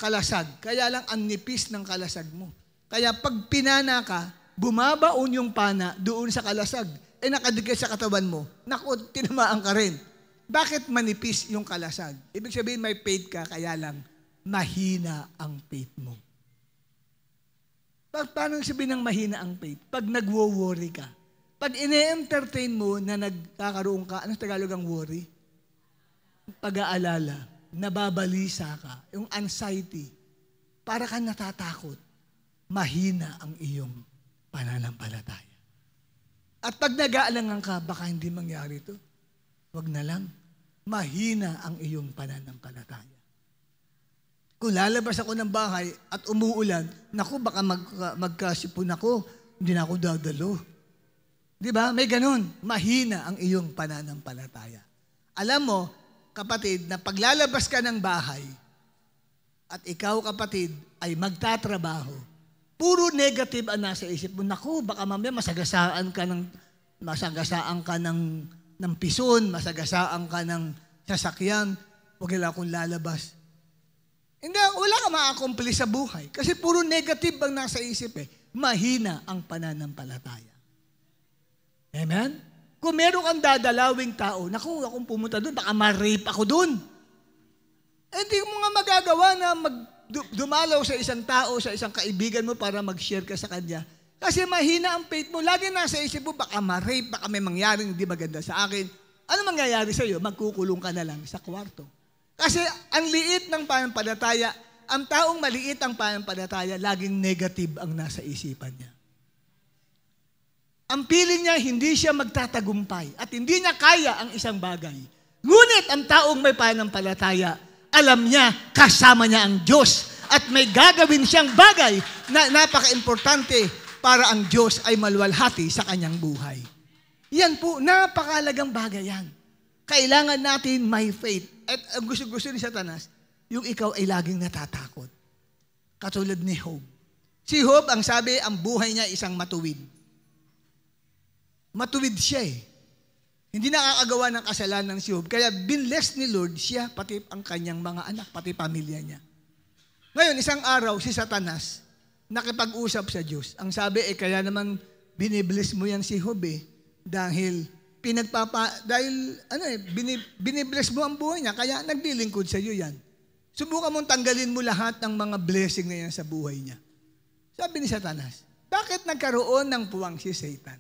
kalasag, kaya lang ang nipis ng kalasag mo. Kaya pag pinana ka, bumabaon yung pana doon sa kalasag, nakadikit sa katawan mo, naku, tinamaan ka rin. Bakit manipis yung kalasag? Ibig sabihin may faith ka, kaya lang mahina ang faith mo. Paano sabihin ng mahina ang faith? Pag nagwo-worry ka. Pag ine-entertain mo na nagkakaroon ka, anong Tagalog ang worry? Pag-aalala, nababalisa ka, yung anxiety, para ka natatakot, mahina ang iyong pananampalataya. At pag nag-aalangan ka, baka hindi mangyari ito. Huwag na lang. Mahina ang iyong pananampalataya. Kung lalabas ako ng bahay at umuulan, naku, baka magkasipon ako, hindi na ako dadalo. Di ba? May ganun. Mahina ang iyong pananampalataya. Alam mo, kapatid, na paglalabas ka ng bahay at ikaw, kapatid, ay magtatrabaho, puro negative ang nasa isip mo. Naku, baka mamaya masagasaan ka ng pison, masagasaan ka ng sasakyan, huwag lang akong lalabas. Hindi, wala ka ma-accomplish sa buhay. Kasi puro negative ang nasa isip eh. Mahina ang pananampalataya. Amen? Kung meron kang dadalawing tao, naku, akong pumunta doon, baka ma-rape ako doon. Hindi mo nga magagawa na dumalaw sa isang tao, sa isang kaibigan mo para mag-share ka sa kanya. Kasi mahina ang faith mo. Lagi nasa isip mo, baka ma-rape, baka may mangyaring hindi maganda sa akin. Ano mangyayari sa iyo? Magkukulong ka na lang sa kwarto. Kasi ang liit ng pananampalataya, ang taong maliit ang pananampalataya, laging negative ang nasa isipan niya. Ang feeling niya, hindi siya magtatagumpay at hindi niya kaya ang isang bagay. Ngunit ang taong may pananampalataya, alam niya, kasama niya ang Diyos at may gagawin siyang bagay na napaka-importante para ang Diyos ay maluwalhati sa kanyang buhay. Yan po, napakalagang bagay yan. Kailangan natin may faith. At ang gusto-gusto ni Satanas, yung ikaw ay laging natatakot. Katulad ni Job. Si Job, ang sabi, ang buhay niya isang matuwid. Matuwid siya eh. Hindi nakakagawa ng kasalanan si Job. Kaya binless ni Lord siya, pati ang kanyang mga anak, pati pamilya niya. Ngayon, isang araw, si Satanas, nakipag-usap sa Diyos. Ang sabi, kaya naman binibless mo yan si Job eh. Dahil binibless mo ang buhay niya, kaya naglilingkod sa iyo yan. Subukan mong tanggalin mo lahat ng mga blessing na yan sa buhay niya. Sabi ni Satanas, bakit nagkaroon ng puwang si Satan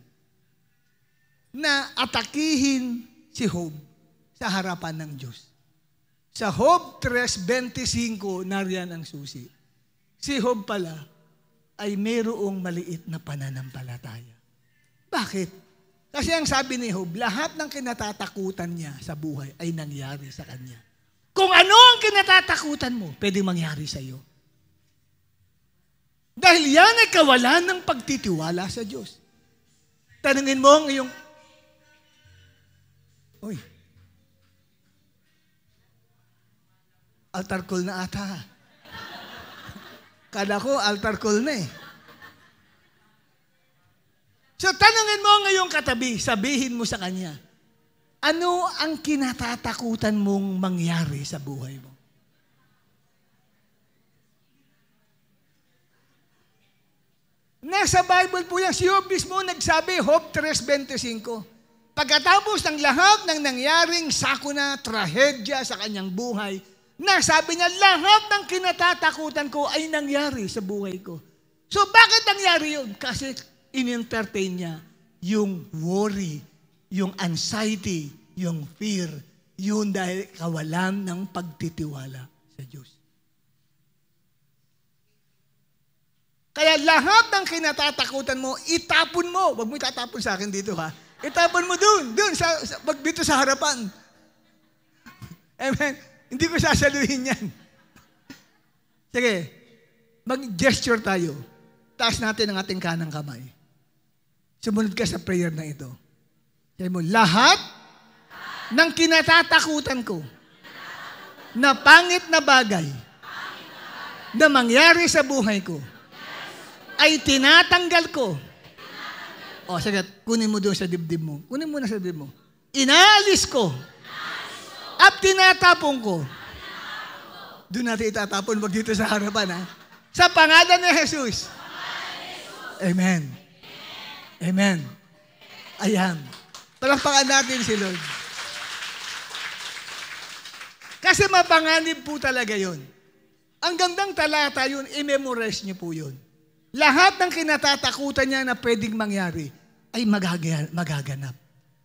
na atakihin si Job sa harapan ng Diyos? Sa Job 3:25, nariyan ang susi. Si Job pala ay mayroong maliit na pananampalataya. Bakit? Kasi ang sabi ni Job, lahat ng kinatatakutan niya sa buhay ay nangyari sa kanya. Kung ano ang kinatatakutan mo, pwedeng mangyari sa iyo. Dahil yan ay kawalan ng pagtitiwala sa Diyos. Tanungin mo ang iyong, altar call na ata. Kada ko, altar call na eh. So, tanungin mo ngayong katabi, sabihin mo sa kanya, ano ang kinatatakutan mong mangyari sa buhay mo? Nasa Bible po yan. Si Job mismo nagsabi, Job 3:25. Pagkatapos ng lahat ng nangyaring sakuna, trahedya sa kanyang buhay, nasabi niya, lahat ng kinatatakutan ko ay nangyari sa buhay ko. So bakit nangyari yun? Kasi in-entertain niya yung worry, yung anxiety, yung fear, yun dahil kawalan ng pagtitiwala sa Diyos. Kaya lahat ng kinatatakutan mo, itapon mo. Huwag mo itatapon sa akin dito ha. Itapon mo dun dito sa harapan. Amen. Hindi ko sasaluhin yan. Sige, mag-gesture tayo. Taas natin ang ating kanang kamay. Sumunod ka sa prayer na ito. Sabi mo, lahat ng kinatatakutan ko na pangit na bagay na mangyari sa buhay ko ay tinatanggal ko. O, sige, kunin mo doon sa dibdib mo. Kunin mo na sa dibdib mo. Inaalis ko. At tinatapon ko. Doon natin itatapon. Wag dito sa harapan, ha? Sa pangalan ni Jesus. Amen. Amen. Ayan. Palakpakan natin si Lord. Kasi mapanganib po talaga yun. Ang gandang talata yun, i-memorize niyo po yun. Lahat ng kinatatakutan niya na pwedeng mangyari ay magaganap.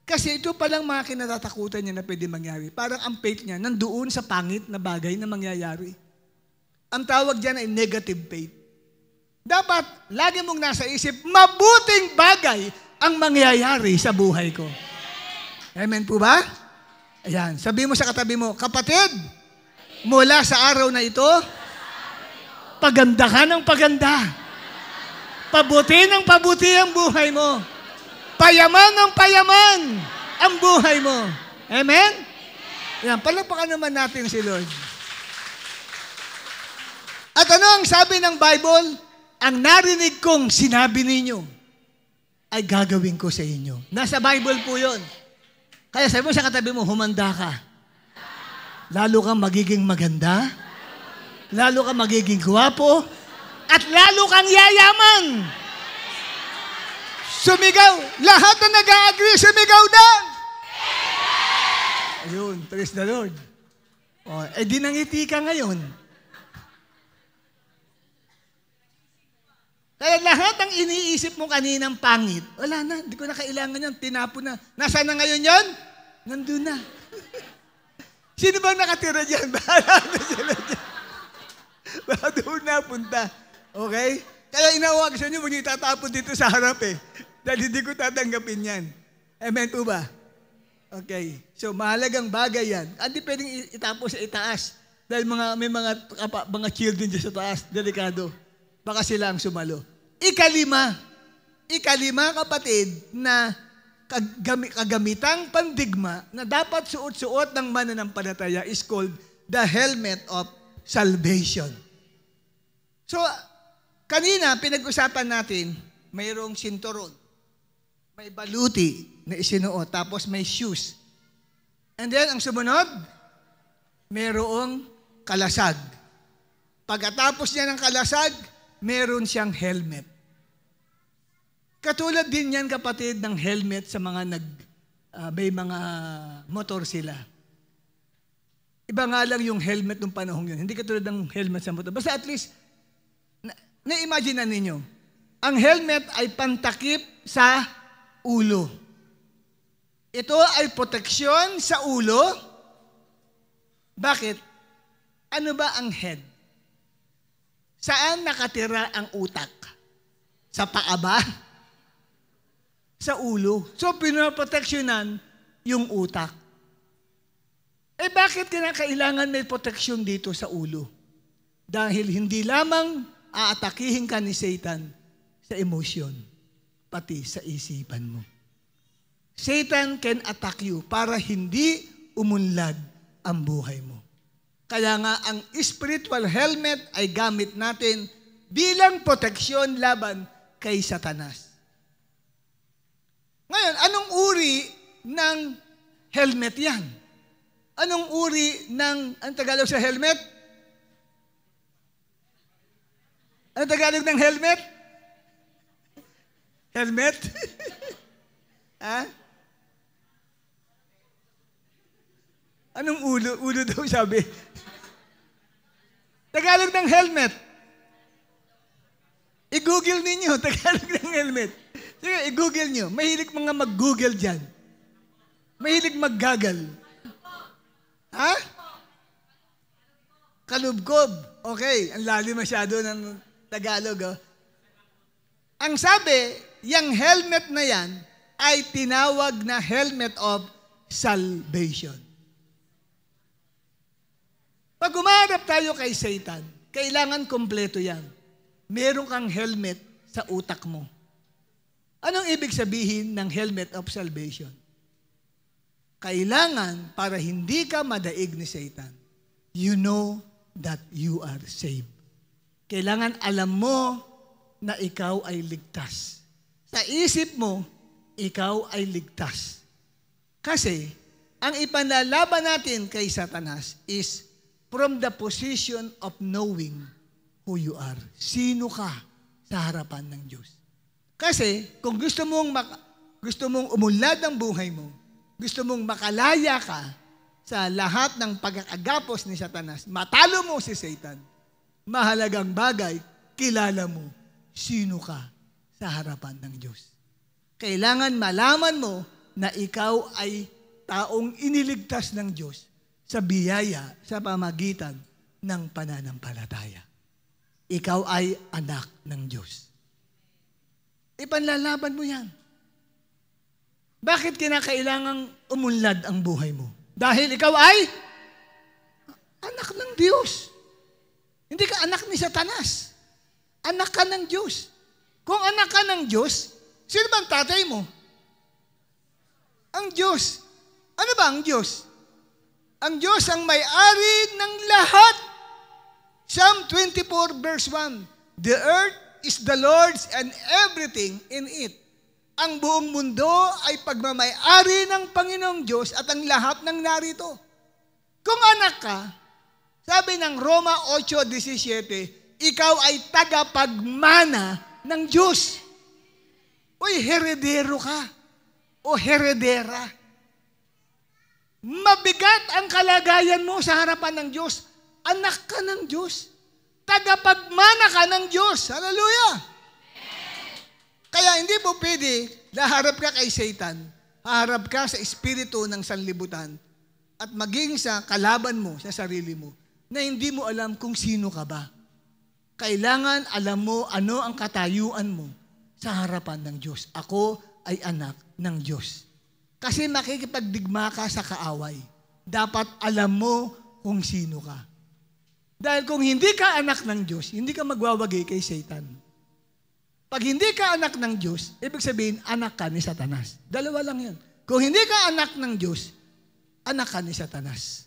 Kasi ito palang mga kinatatakutan niya na pwedeng mangyari. Parang ang faith niya nandoon sa pangit na bagay na mangyayari. Ang tawag diyan ay negative faith. Dapat, lagi mong nasa isip, mabuting bagay ang mangyayari sa buhay ko. Amen po ba? Ayan, sabi mo sa katabi mo, kapatid, mula sa araw na ito, paganda ka ng paganda. Pabuti ng pabuti ang buhay mo. Payaman ng payaman ang buhay mo. Amen? Yan, palakpakan naman natin si Lord. At ano ang sabi ng Bible? Ang narinig kong sinabi ninyo ay gagawin ko sa inyo. Nasa Bible po yun. Kaya sabi mo sa katabi mo, humanda ka. Lalo kang magiging maganda. Lalo kang magiging gwapo. At lalo kang yayaman. Sumigaw. Lahat na nag-a-agree, sumigaw na. Ayun, praise the Lord. O, di nangiti ka ngayon. Kaya lahat ng iniisip mo kaninang pangit, wala na, hindi ko na kailangan yan, tinapon na. Nasaan na ngayon yan? Nandun na. Sino bang nakatira dyan? Bahala na sila dyan. Baka doon napunta. Okay? Kaya inawag sa inyo, huwag niyo itatapon dito sa harap eh. Dahil hindi ko tatanggapin yan. Amen po ba? Okay. So, mahalagang bagay yan. Hindi pwedeng itapon sa itaas. Dahil may mga children dyan sa taas. Delikado. Baka sila ang sumalo. Ikalima, kapatid, na kagamitang pandigma na dapat suot-suot ng mananampalataya is called the helmet of salvation. So, kanina, pinag-usapan natin, mayroong sinturon, may baluti na isinuot, tapos may shoes. And then, ang sumunod, mayroong kalasag. Pagkatapos niya ng kalasag, meron siyang helmet. Katulad din yan, kapatid, ng helmet sa mga may mga motor sila. Iba nga lang yung helmet ng panahon yun. Hindi katulad ng helmet sa motor. Basta at least, na-imagine na ninyo, ang helmet ay pantakip sa ulo. Ito ay proteksyon sa ulo. Bakit? Ano ba ang head? Saan nakatira ang utak? Sa paa ba? Sa ulo. So, pinoproteksyonan yung utak. Bakit kailangan may proteksyon dito sa ulo? Dahil hindi lamang aatakihin ka ni Satan sa emosyon, pati sa isipan mo. Satan can attack you para hindi umunlad ang buhay mo. Kaya nga, ang spiritual helmet ay gamit natin bilang proteksyon laban kay Satanas. Ngayon, anong uri ng helmet yan? Anong uri ng, ang Tagalog sa helmet? Anong Tagalog ng helmet? Helmet? Ha? Anong ulo? Ulo daw sabi. Tagalog ng helmet. I-google ninyo, Tagalog ng helmet. Sige, i-google nyo. Mahilig mga mag-google dyan. Mahilig mag-gagal. Ha? Kalubkob. Okay, ang lalim masyado ng Tagalog. Oh. Ang sabi, yung helmet na yan ay tinawag na helmet of salvation. Pag umarap tayo kay Satan, kailangan kompleto yan. Meron kang helmet sa utak mo. Anong ibig sabihin ng helmet of salvation? Kailangan para hindi ka madaig ni Satan, you know that you are saved. Kailangan alam mo na ikaw ay ligtas. Sa isip mo, ikaw ay ligtas. Kasi, ang ipanlalaban natin kay Satanas is from the position of knowing who you are. Sino ka sa harapan ng Diyos? Kasi, kung gusto mong umunlad ang buhay mo, gusto mong makalaya ka sa lahat ng pagkakagapos ni Satanas, matalo mo si Satan, mahalagang bagay, kilala mo sino ka sa harapan ng Diyos. Kailangan malaman mo na ikaw ay taong iniligtas ng Diyos sa biyaya sa pamagitan ng pananampalataya. Ikaw ay anak ng Diyos. Ipanlalaban mo yan. Bakit kinakailangang umunlad ang buhay mo? Dahil ikaw ay anak ng Diyos. Hindi ka anak ni Satanas. Anak ka ng Diyos. Kung anak ka ng Diyos, sino bang tatay mo? Ang Diyos. Ano ba ang Diyos? Ang Diyos ang may-ari ng lahat. Psalm 24 verse 1, the earth is the Lord's and everything in it. Ang buong mundo ay pagmamay-ari ng Panginoong Diyos at ang lahat ng narito. Kung anak ka, sabi ng Roma 8:17, ikaw ay tagapagmana ng Diyos. Uy, heredero ka o heredera. Mabigat ang kalagayan mo sa harapan ng Diyos. Anak ka ng Diyos. Tagapagmana ka ng Diyos. Hallelujah! Kaya hindi po pwede, laharap ka kay Satan, haharap ka sa espiritu ng sanlibutan, at maging sa kalaban mo, sa sarili mo, na hindi mo alam kung sino ka ba. Kailangan alam mo ano ang katayuan mo sa harapan ng Diyos. Ako ay anak ng Diyos. Kasi makikipagdigma ka sa kaaway. Dapat alam mo kung sino ka. Dahil kung hindi ka anak ng Diyos, hindi ka magwawagi kay Satan. Pag hindi ka anak ng Diyos, ibig sabihin, anak ka ni Satanas. Dalawa lang yan. Kung hindi ka anak ng Diyos, anak ka ni Satanas.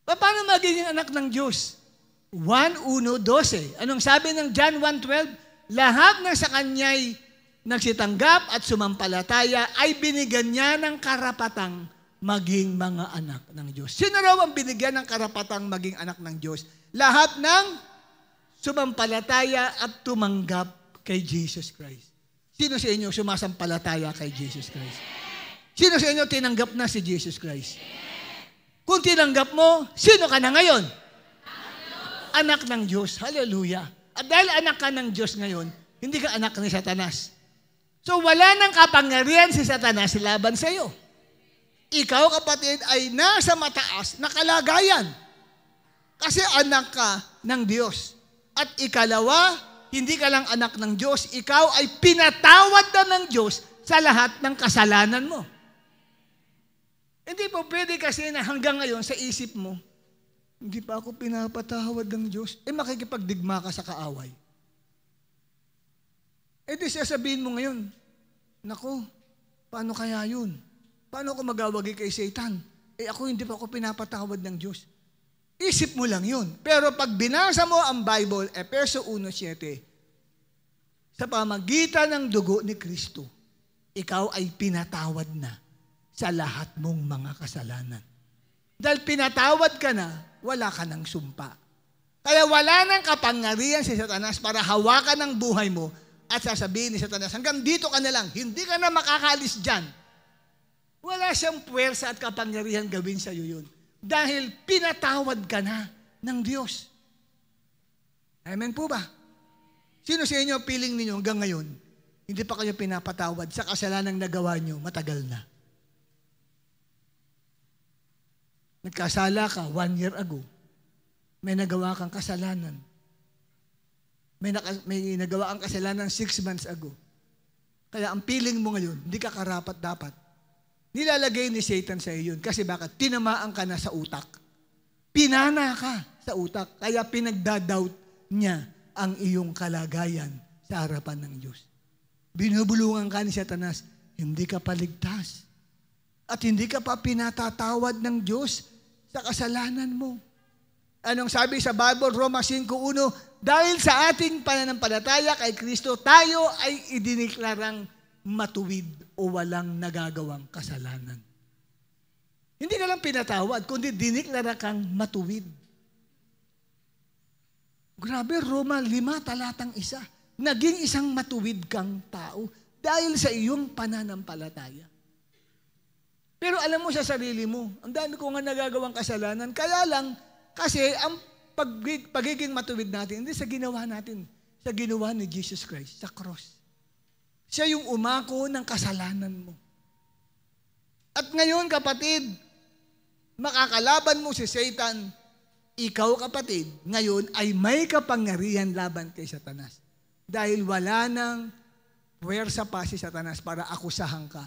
Paano magiging anak ng Diyos? 1:1-12. Anong sabi ng John 1:12? Lahat na sa kanya'y nagsitanggap at sumampalataya ay binigyan niya ng karapatang maging mga anak ng Diyos. Sino raw ang binigyan ng karapatang maging anak ng Diyos? Lahat ng sumampalataya at tumanggap kay Jesus Christ. Sino sa inyo sumasampalataya kay Jesus Christ? Sino sa inyo tinanggap na si Jesus Christ? Kung tinanggap mo, sino ka na ngayon? Anak ng Diyos. Hallelujah. At dahil anak ka ng Diyos ngayon, hindi ka anak ni Satanas. So wala nang kapangyarihan si Satanas laban sa iyo. Ikaw, kapatid, ay nasa mataas na kalagayan. Kasi anak ka ng Diyos. At ikalawa, hindi ka lang anak ng Diyos, ikaw ay pinatawad na ng Diyos sa lahat ng kasalanan mo. Hindi po pwede kasi na hanggang ngayon sa isip mo, hindi pa ako pinapatawad ng Diyos, makikipagdigma ka sa kaaway. Di sasabihin mo ngayon, naku, paano kaya yun? Paano ako magawagi kay Satan? Ako hindi pa ako pinapatawad ng Diyos. Isip mo lang yun. Pero pag binasa mo ang Bible, Efeso 1:7, sa pamagitan ng dugo ni Kristo, ikaw ay pinatawad na sa lahat mong mga kasalanan. Dahil pinatawad ka na, wala ka ng sumpa. Kaya wala nang kapangyarihan si Satanas para hawakan ang buhay mo At sasabihin ni Satanas, hanggang dito ka na lang, hindi ka na makakaalis dyan. Wala siyang puwersa at kapangyarihan gawin sa iyo yun. Dahil pinatawad ka na ng Diyos. Amen po ba? Sino sa inyo piling ninyo hanggang ngayon, hindi pa kayo pinapatawad sa kasalanang nagawa nyo, matagal na? Nagkasala ka 1 year ago, may nagawa kang kasalanan. May nagawa kang kasalanan 6 months ago. Kaya ang piling mo ngayon, hindi ka karapat-dapat. Nilalagay ni Satan sa iyo yun. Kasi bakit? Tinamaan ka na sa utak. Pinana ka sa utak. Kaya pinagdadoubt niya ang iyong kalagayan sa harapan ng Diyos. Binubulungan ka ni Satanas, hindi ka paligtas. At hindi ka pa pinatatawad ng Diyos sa kasalanan mo. Anong sabi sa Bible, Roma 5:1, dahil sa ating pananampalataya kay Kristo, tayo ay idiniklarang matuwid o walang nagagawang kasalanan. Hindi ka lang pinatawad, kundi diniklara kang matuwid. Grabe, Roma 5:1. Naging isang matuwid kang tao dahil sa iyong pananampalataya. Pero alam mo sa sarili mo, ang dami ko nga nagagawang kasalanan, kaya lang, kasi ang pagiging matuwid natin, hindi sa ginawa natin, sa ginawa ni Jesus Christ, sa cross. Siya yung umako ng kasalanan mo. At ngayon, kapatid, makakalaban mo si Satan, ikaw, kapatid, ngayon ay may kapangyarihan laban kay Satanas. Dahil wala nang puwersa pa si Satanas para akusahan ka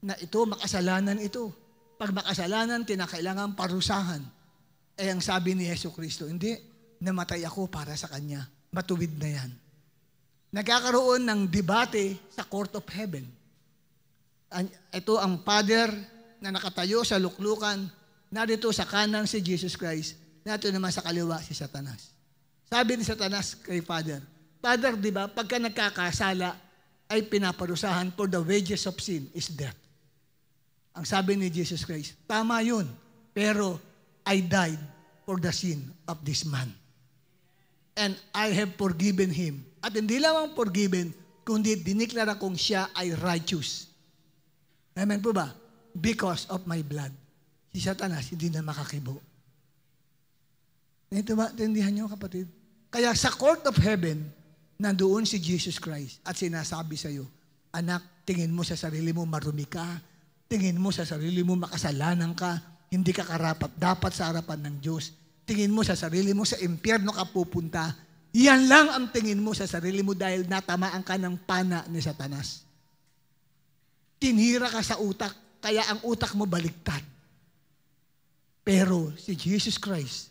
na ito, makasalanan ito. Pag makasalanan, kinakailangan parusahan. Eh, ang sabi ni Yesu Kristo, hindi, namatay ako para sa Kanya. Matuwid na yan. Nagkakaroon ng debate sa Court of Heaven. Ito ang Father na nakatayo sa luklukan, narito sa kanan si Jesus Christ, narito naman sa kaliwa si Satanas. Sabi ni Satanas kay Father, Father, di ba, pagka nagkakasala, ay pinaparusahan for the wages of sin is death. Ang sabi ni Jesus Christ, tama yun, pero I died for the sin of this man. And I have forgiven him. At hindi lamang forgiven, kundi diniklara kong siya ay righteous. Amen po ba? Because of my blood. Si Satanas hindi na makakibo. Ito ba? Tindihan niyo, kapatid? Kaya sa court of heaven, nandoon si Jesus Christ at sinasabi sa iyo, anak, tingin mo sa sarili mo marumi ka, tingin mo sa sarili mo makasalanan ka, hindi ka karapat dapat sa harapan ng Diyos. Tingin mo sa sarili mo sa impyerno ka pupunta. Yan lang ang tingin mo sa sarili mo dahil natamaan ka ng pana ni Satanas. Tinira ka sa utak, kaya ang utak mo baligtad. Pero si Jesus Christ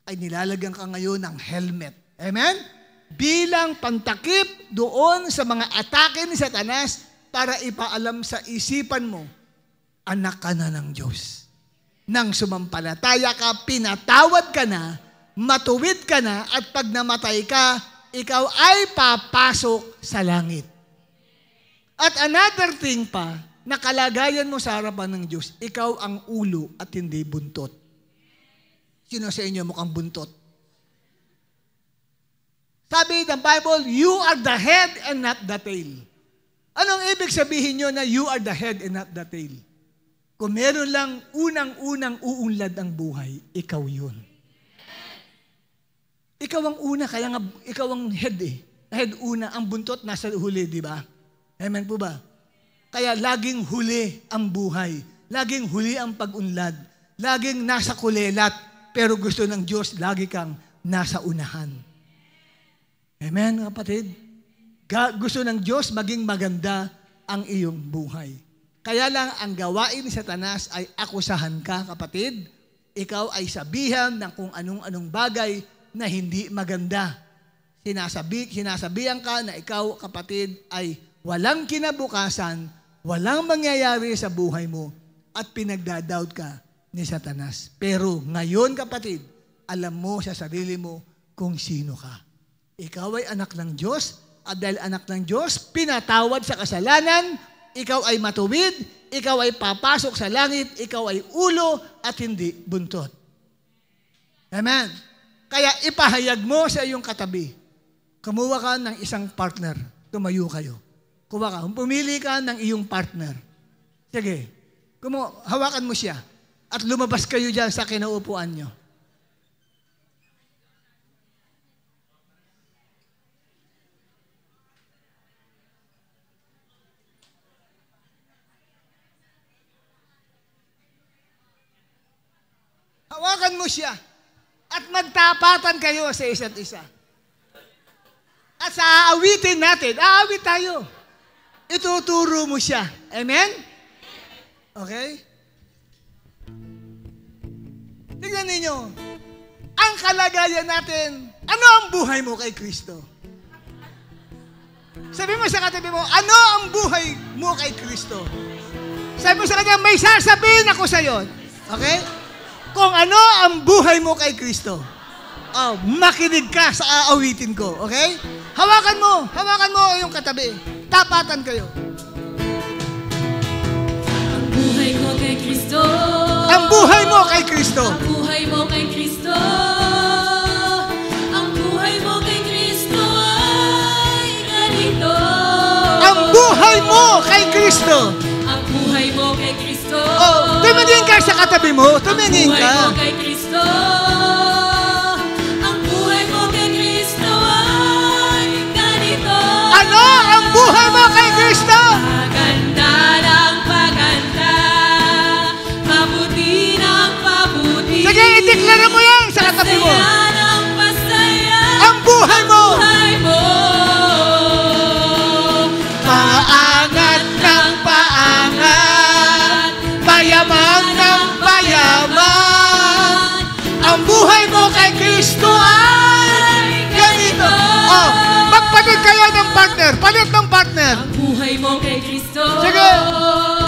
ay nilalagyan ka ngayon ng helmet. Amen? Bilang pantakip doon sa mga atake ni Satanas para ipaalam sa isipan mo, anak ka na ng Diyos. Nang sumampalataya ka, pinatawad ka na, matuwid ka na, at pag namatay ka, ikaw ay papasok sa langit. At another thing pa, nakalagayan mo sa harapan ng Diyos, ikaw ang ulo at hindi buntot. Sino sa inyo mukhang buntot? Sabi ng Bible, you are the head and not the tail. Anong ibig sabihin nyo na you are the head and not the tail? Kung meron lang unang-unang uunlad ang buhay, ikaw yun. Ikaw ang una, kaya nga ikaw ang head eh. Head una, ang buntot nasa huli, di ba? Amen po ba? Kaya laging huli ang buhay. Laging huli ang pag-unlad. Laging nasa kulelat. Pero gusto ng Diyos, lagi kang nasa unahan. Amen, kapatid? Gusto ng Diyos maging maganda ang iyong buhay. Kaya lang ang gawain ni Satanas ay akusahan ka, kapatid. Ikaw ay sabihan ng kung anong-anong bagay na hindi maganda. Sinasabihan ka na ikaw, kapatid, ay walang kinabukasan, walang mangyayari sa buhay mo, at pinagdadoubt ka ni Satanas. Pero ngayon, kapatid, alam mo sa sarili mo kung sino ka. Ikaw ay anak ng Diyos, at dahil anak ng Diyos, pinatawad sa kasalanan, ikaw ay matuwid, ikaw ay papasok sa langit, ikaw ay ulo at hindi buntot. Amen. Kaya ipahayag mo sa iyong katabi. Kumuha ka ng isang partner. tumayo kayo. Kuha ka, pumili ka ng iyong partner. Sige, hawakan mo siya at lumabas kayo dyan sa kinaupuan nyo. Hawakan mo siya at magtapatan kayo sa isa't isa. At sa aawitin natin, aawit tayo. Ituturo mo siya. Amen? Okay? Tingnan ninyo, ang kalagayan natin, ano ang buhay mo kay Kristo? Sabi mo sa katabi mo, ano ang buhay mo kay Kristo? Sabi mo sa kanya, may sasabihin ako sa iyo. Okay? Kung ano ang buhay mo kay Kristo. Makinig ka sa aawitin ko. Okay? Hawakan mo yung katabi. Tapatan kayo. Ang buhay ko kay Kristo. Ang buhay mo kay Kristo. Ang buhay mo kay Kristo. Ang buhay mo kay Kristo ay ganito. Ang buhay mo kay Kristo. Ang buhay mo kay Kristo. Tumingin ka sa katabi mo. Tumingin Ang buhay ka. mo kay Kristo. Ang buhay mo kay Kristo ay ganito. Ano ang buhay mo kay Kristo? Paganda ng paganda, mabuti ng mabuti. Sige, ideklara mo yan sa katabi mo. Pasaya ng pasaya. Ang buhay mo. Buhay mo. Paangat ng paangat, payaman ng payaman. Ang buhay mo kay Kristo ay ganito. Magpalit kayo ng partner. Palit ng partner. Ang buhay mo kay Kristo. Sige,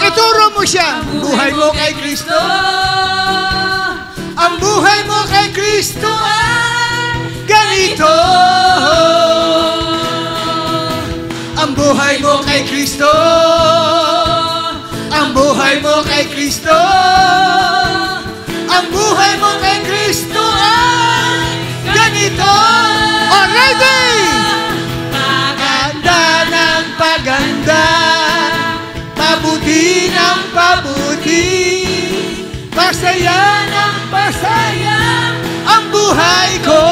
ituro mo siya. Ang buhay mo kay Kristo. Ang buhay mo kay Kristo ay ganito. Ang buhay mo kay Kristo. Ang buhay mo kay Kristo. Ang buhay mo kay Kristo ay ganito. Ready! Paganda ng paganda, pabuti ng pabuti, pasaya ng pasaya, ang buhay ko.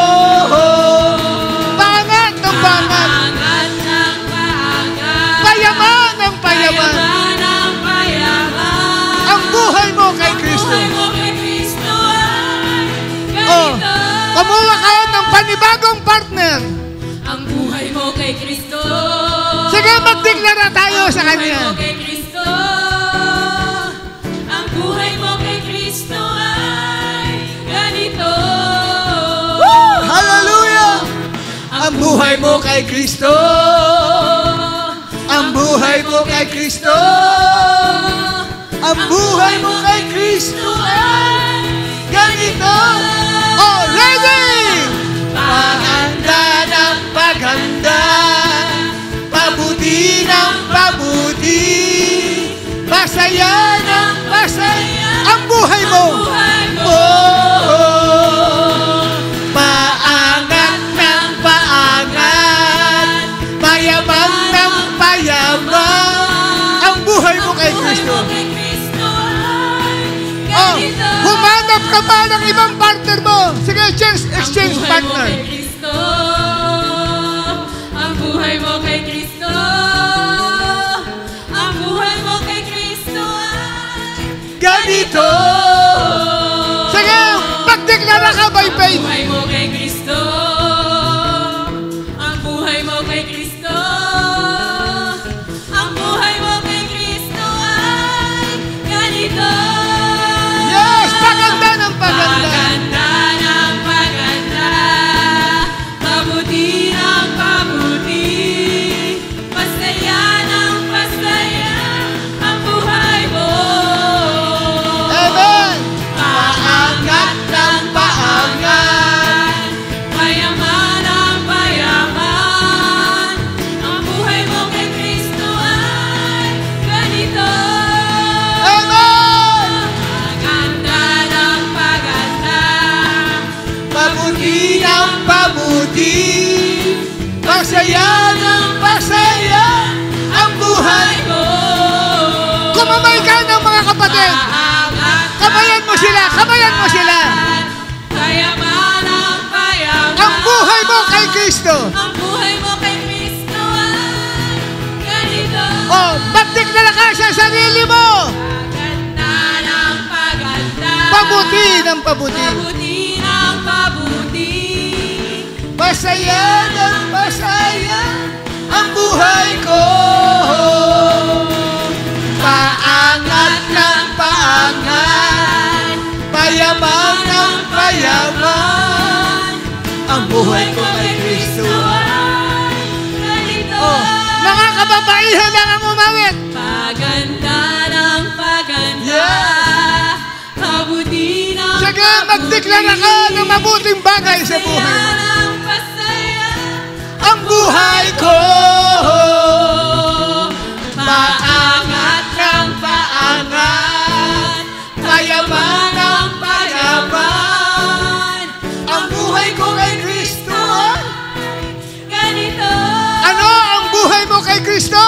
Pangat ng pangat, Paangat ng paangat, payaman ng payaman. payaman ng payaman. Ang buhay mo kay Kristo. Buhay mo kay Kristo ay ganito. Kumuha ka ng panibagong partner. Ang buhay mo kay Kristo. Sige, magdeklara tayo sa Ang buhay Kanya. mo kay Kristo. Ang buhay mo kay Kristo ay ganito. Hallelujah! Ang buhay mo kay Kristo. Ang buhay mo kay Kristo. Ang buhay mo kay Kristo ay ganito. Ready! Paganda ng paganda, pabuti ng pabuti, pasaya ng pasaya, ang buhay mo. Buhay mo. Paangat ng paangat, payaman ng payaman, ang buhay mo kay Kristo. Kay Kristo ay ganito. Humanap ka pa ng ibang partner mo. Sige, exchange Ang buhay mo partner. kay Kristo. Ang buhay mo kay Kristo. Ang buhay mo kay Kristo ay Ganito. Sige, pagdeklara ka by Ang faith. buhay mo kay Kristo. Ang buhay mo kay Kristo. Ang buhay mo kay Kristo ay ganito. Yes, paganda ng paganda. Paganda ng paganda, mabuti ng mabuti, pasaya ng pasaya, ang buhay mo. Amen. Paangat ng paangat, sa sarili mo. Paganda ng paganda. Pabuti ng pabuti. Pabuti ng pabuti. Masaya ng masaya ang buhay ko. Paangat ng paangat, payaman ng payaman, ang buhay ko kay Kristo. Ganito. Mga kababaihan lang ang umawit. Paganda ng paganda. Yeah. Pabuti ng Sige, magdeklara ka ng mabuting bagay sa buhay. ng pasaya. Ang buhay ko. Paangat ng Paangat, payaman ng payaman, ang buhay ko kay Kristo. ganito. Ano ang buhay mo kay Kristo?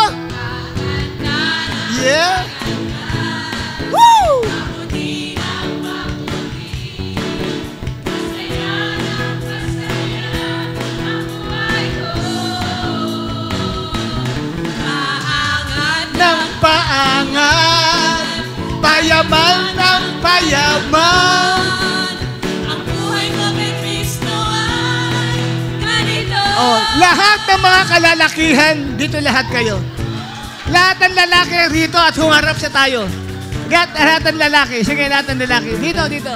Yeah. Woo! Pabuti ng pabuti. Pasaya ng pasaya. Ang buhay ko. Paangat Ng paangat, payaman ng payaman. ang buhay ko kay Kristo ay ganito. Oh, lahat ng mga kalalakihan, dito lahat kayo. Lahat ng lalaki rito at humarap sa tayo. Lahat ng lalaki. Sige, lahat ng lalaki. Dito, dito.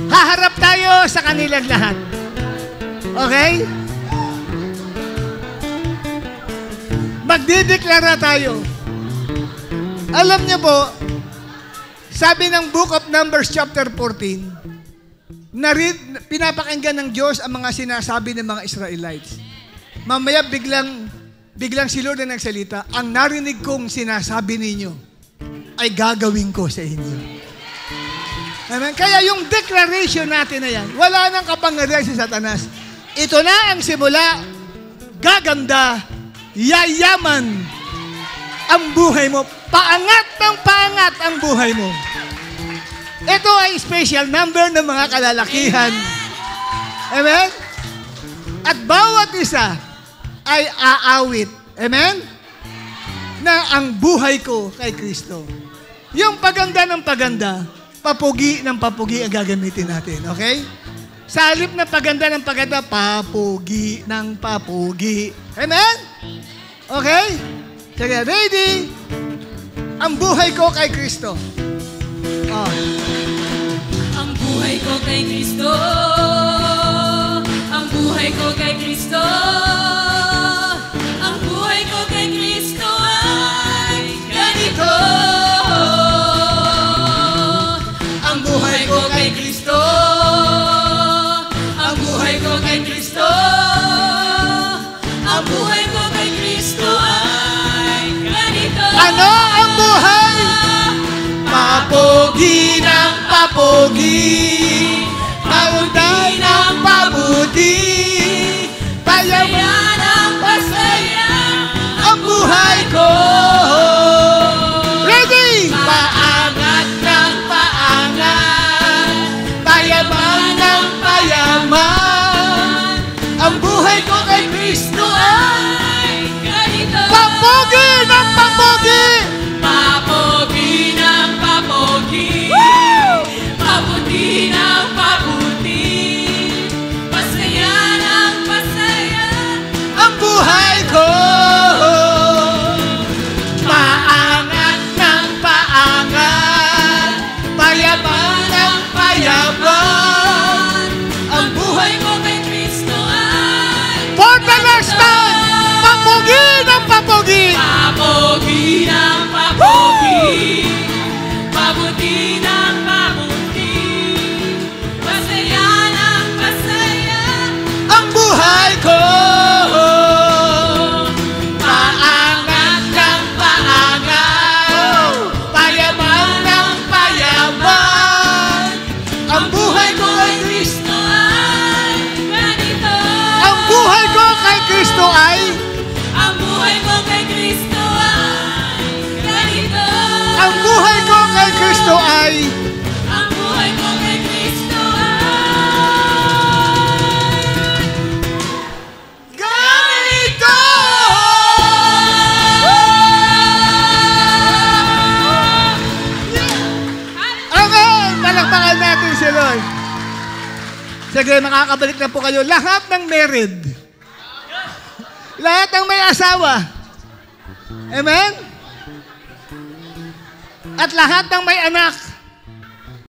Haharap tayo sa kanilang lahat. Okay? Magdideklara tayo. Alam niyo po, sabi ng Book of Numbers chapter 14, pinapakinggan ng Diyos ang mga sinasabi ng mga Israelites. Mamaya biglang si Lord na nagsalita, ang narinig kong sinasabi ninyo ay gagawin ko sa inyo. Amen? Kaya yung declaration natin na yan, wala nang kapangyarihan si Satanas. Ito na ang simula, gaganda, yayaman ang buhay mo. Paangat ng paangat ang buhay mo. Ito ay special number ng mga kalalakihan. Amen? At bawat isa ay aawit. Amen? Na ang buhay ko kay Kristo. Yung paganda ng paganda, papugi ng papugi ang gagamitin natin. Okay? Sa halip na paganda ng paganda, papugi ng papugi. Amen? Okay? Sige, ready? Ang buhay ko kay Kristo. Oh. Ang buhay ko kay Kristo. Ang buhay ko kay Kristo. Ang buhay ko kay Kristo ay ganito. Ang buhay ko kay Kristo. Ang buhay ko kay Kristo. Ang buhay ko kay Kristo ay ganito. Ano ang buhay? Papugi ng papugi, pabuti ng pabuti, payaman ng pasaya ang buhay ko. Ready? Paangat ng paangat, payaman ng payaman, ang buhay ko kay Kristo ay ganito. papugi ng papugi. Papugi ng papugi. Pabuti ng pabuti. Pasaya Sige, makakabalik na po kayo. Lahat ng married. Lahat ng may asawa. Amen? At lahat ng may anak.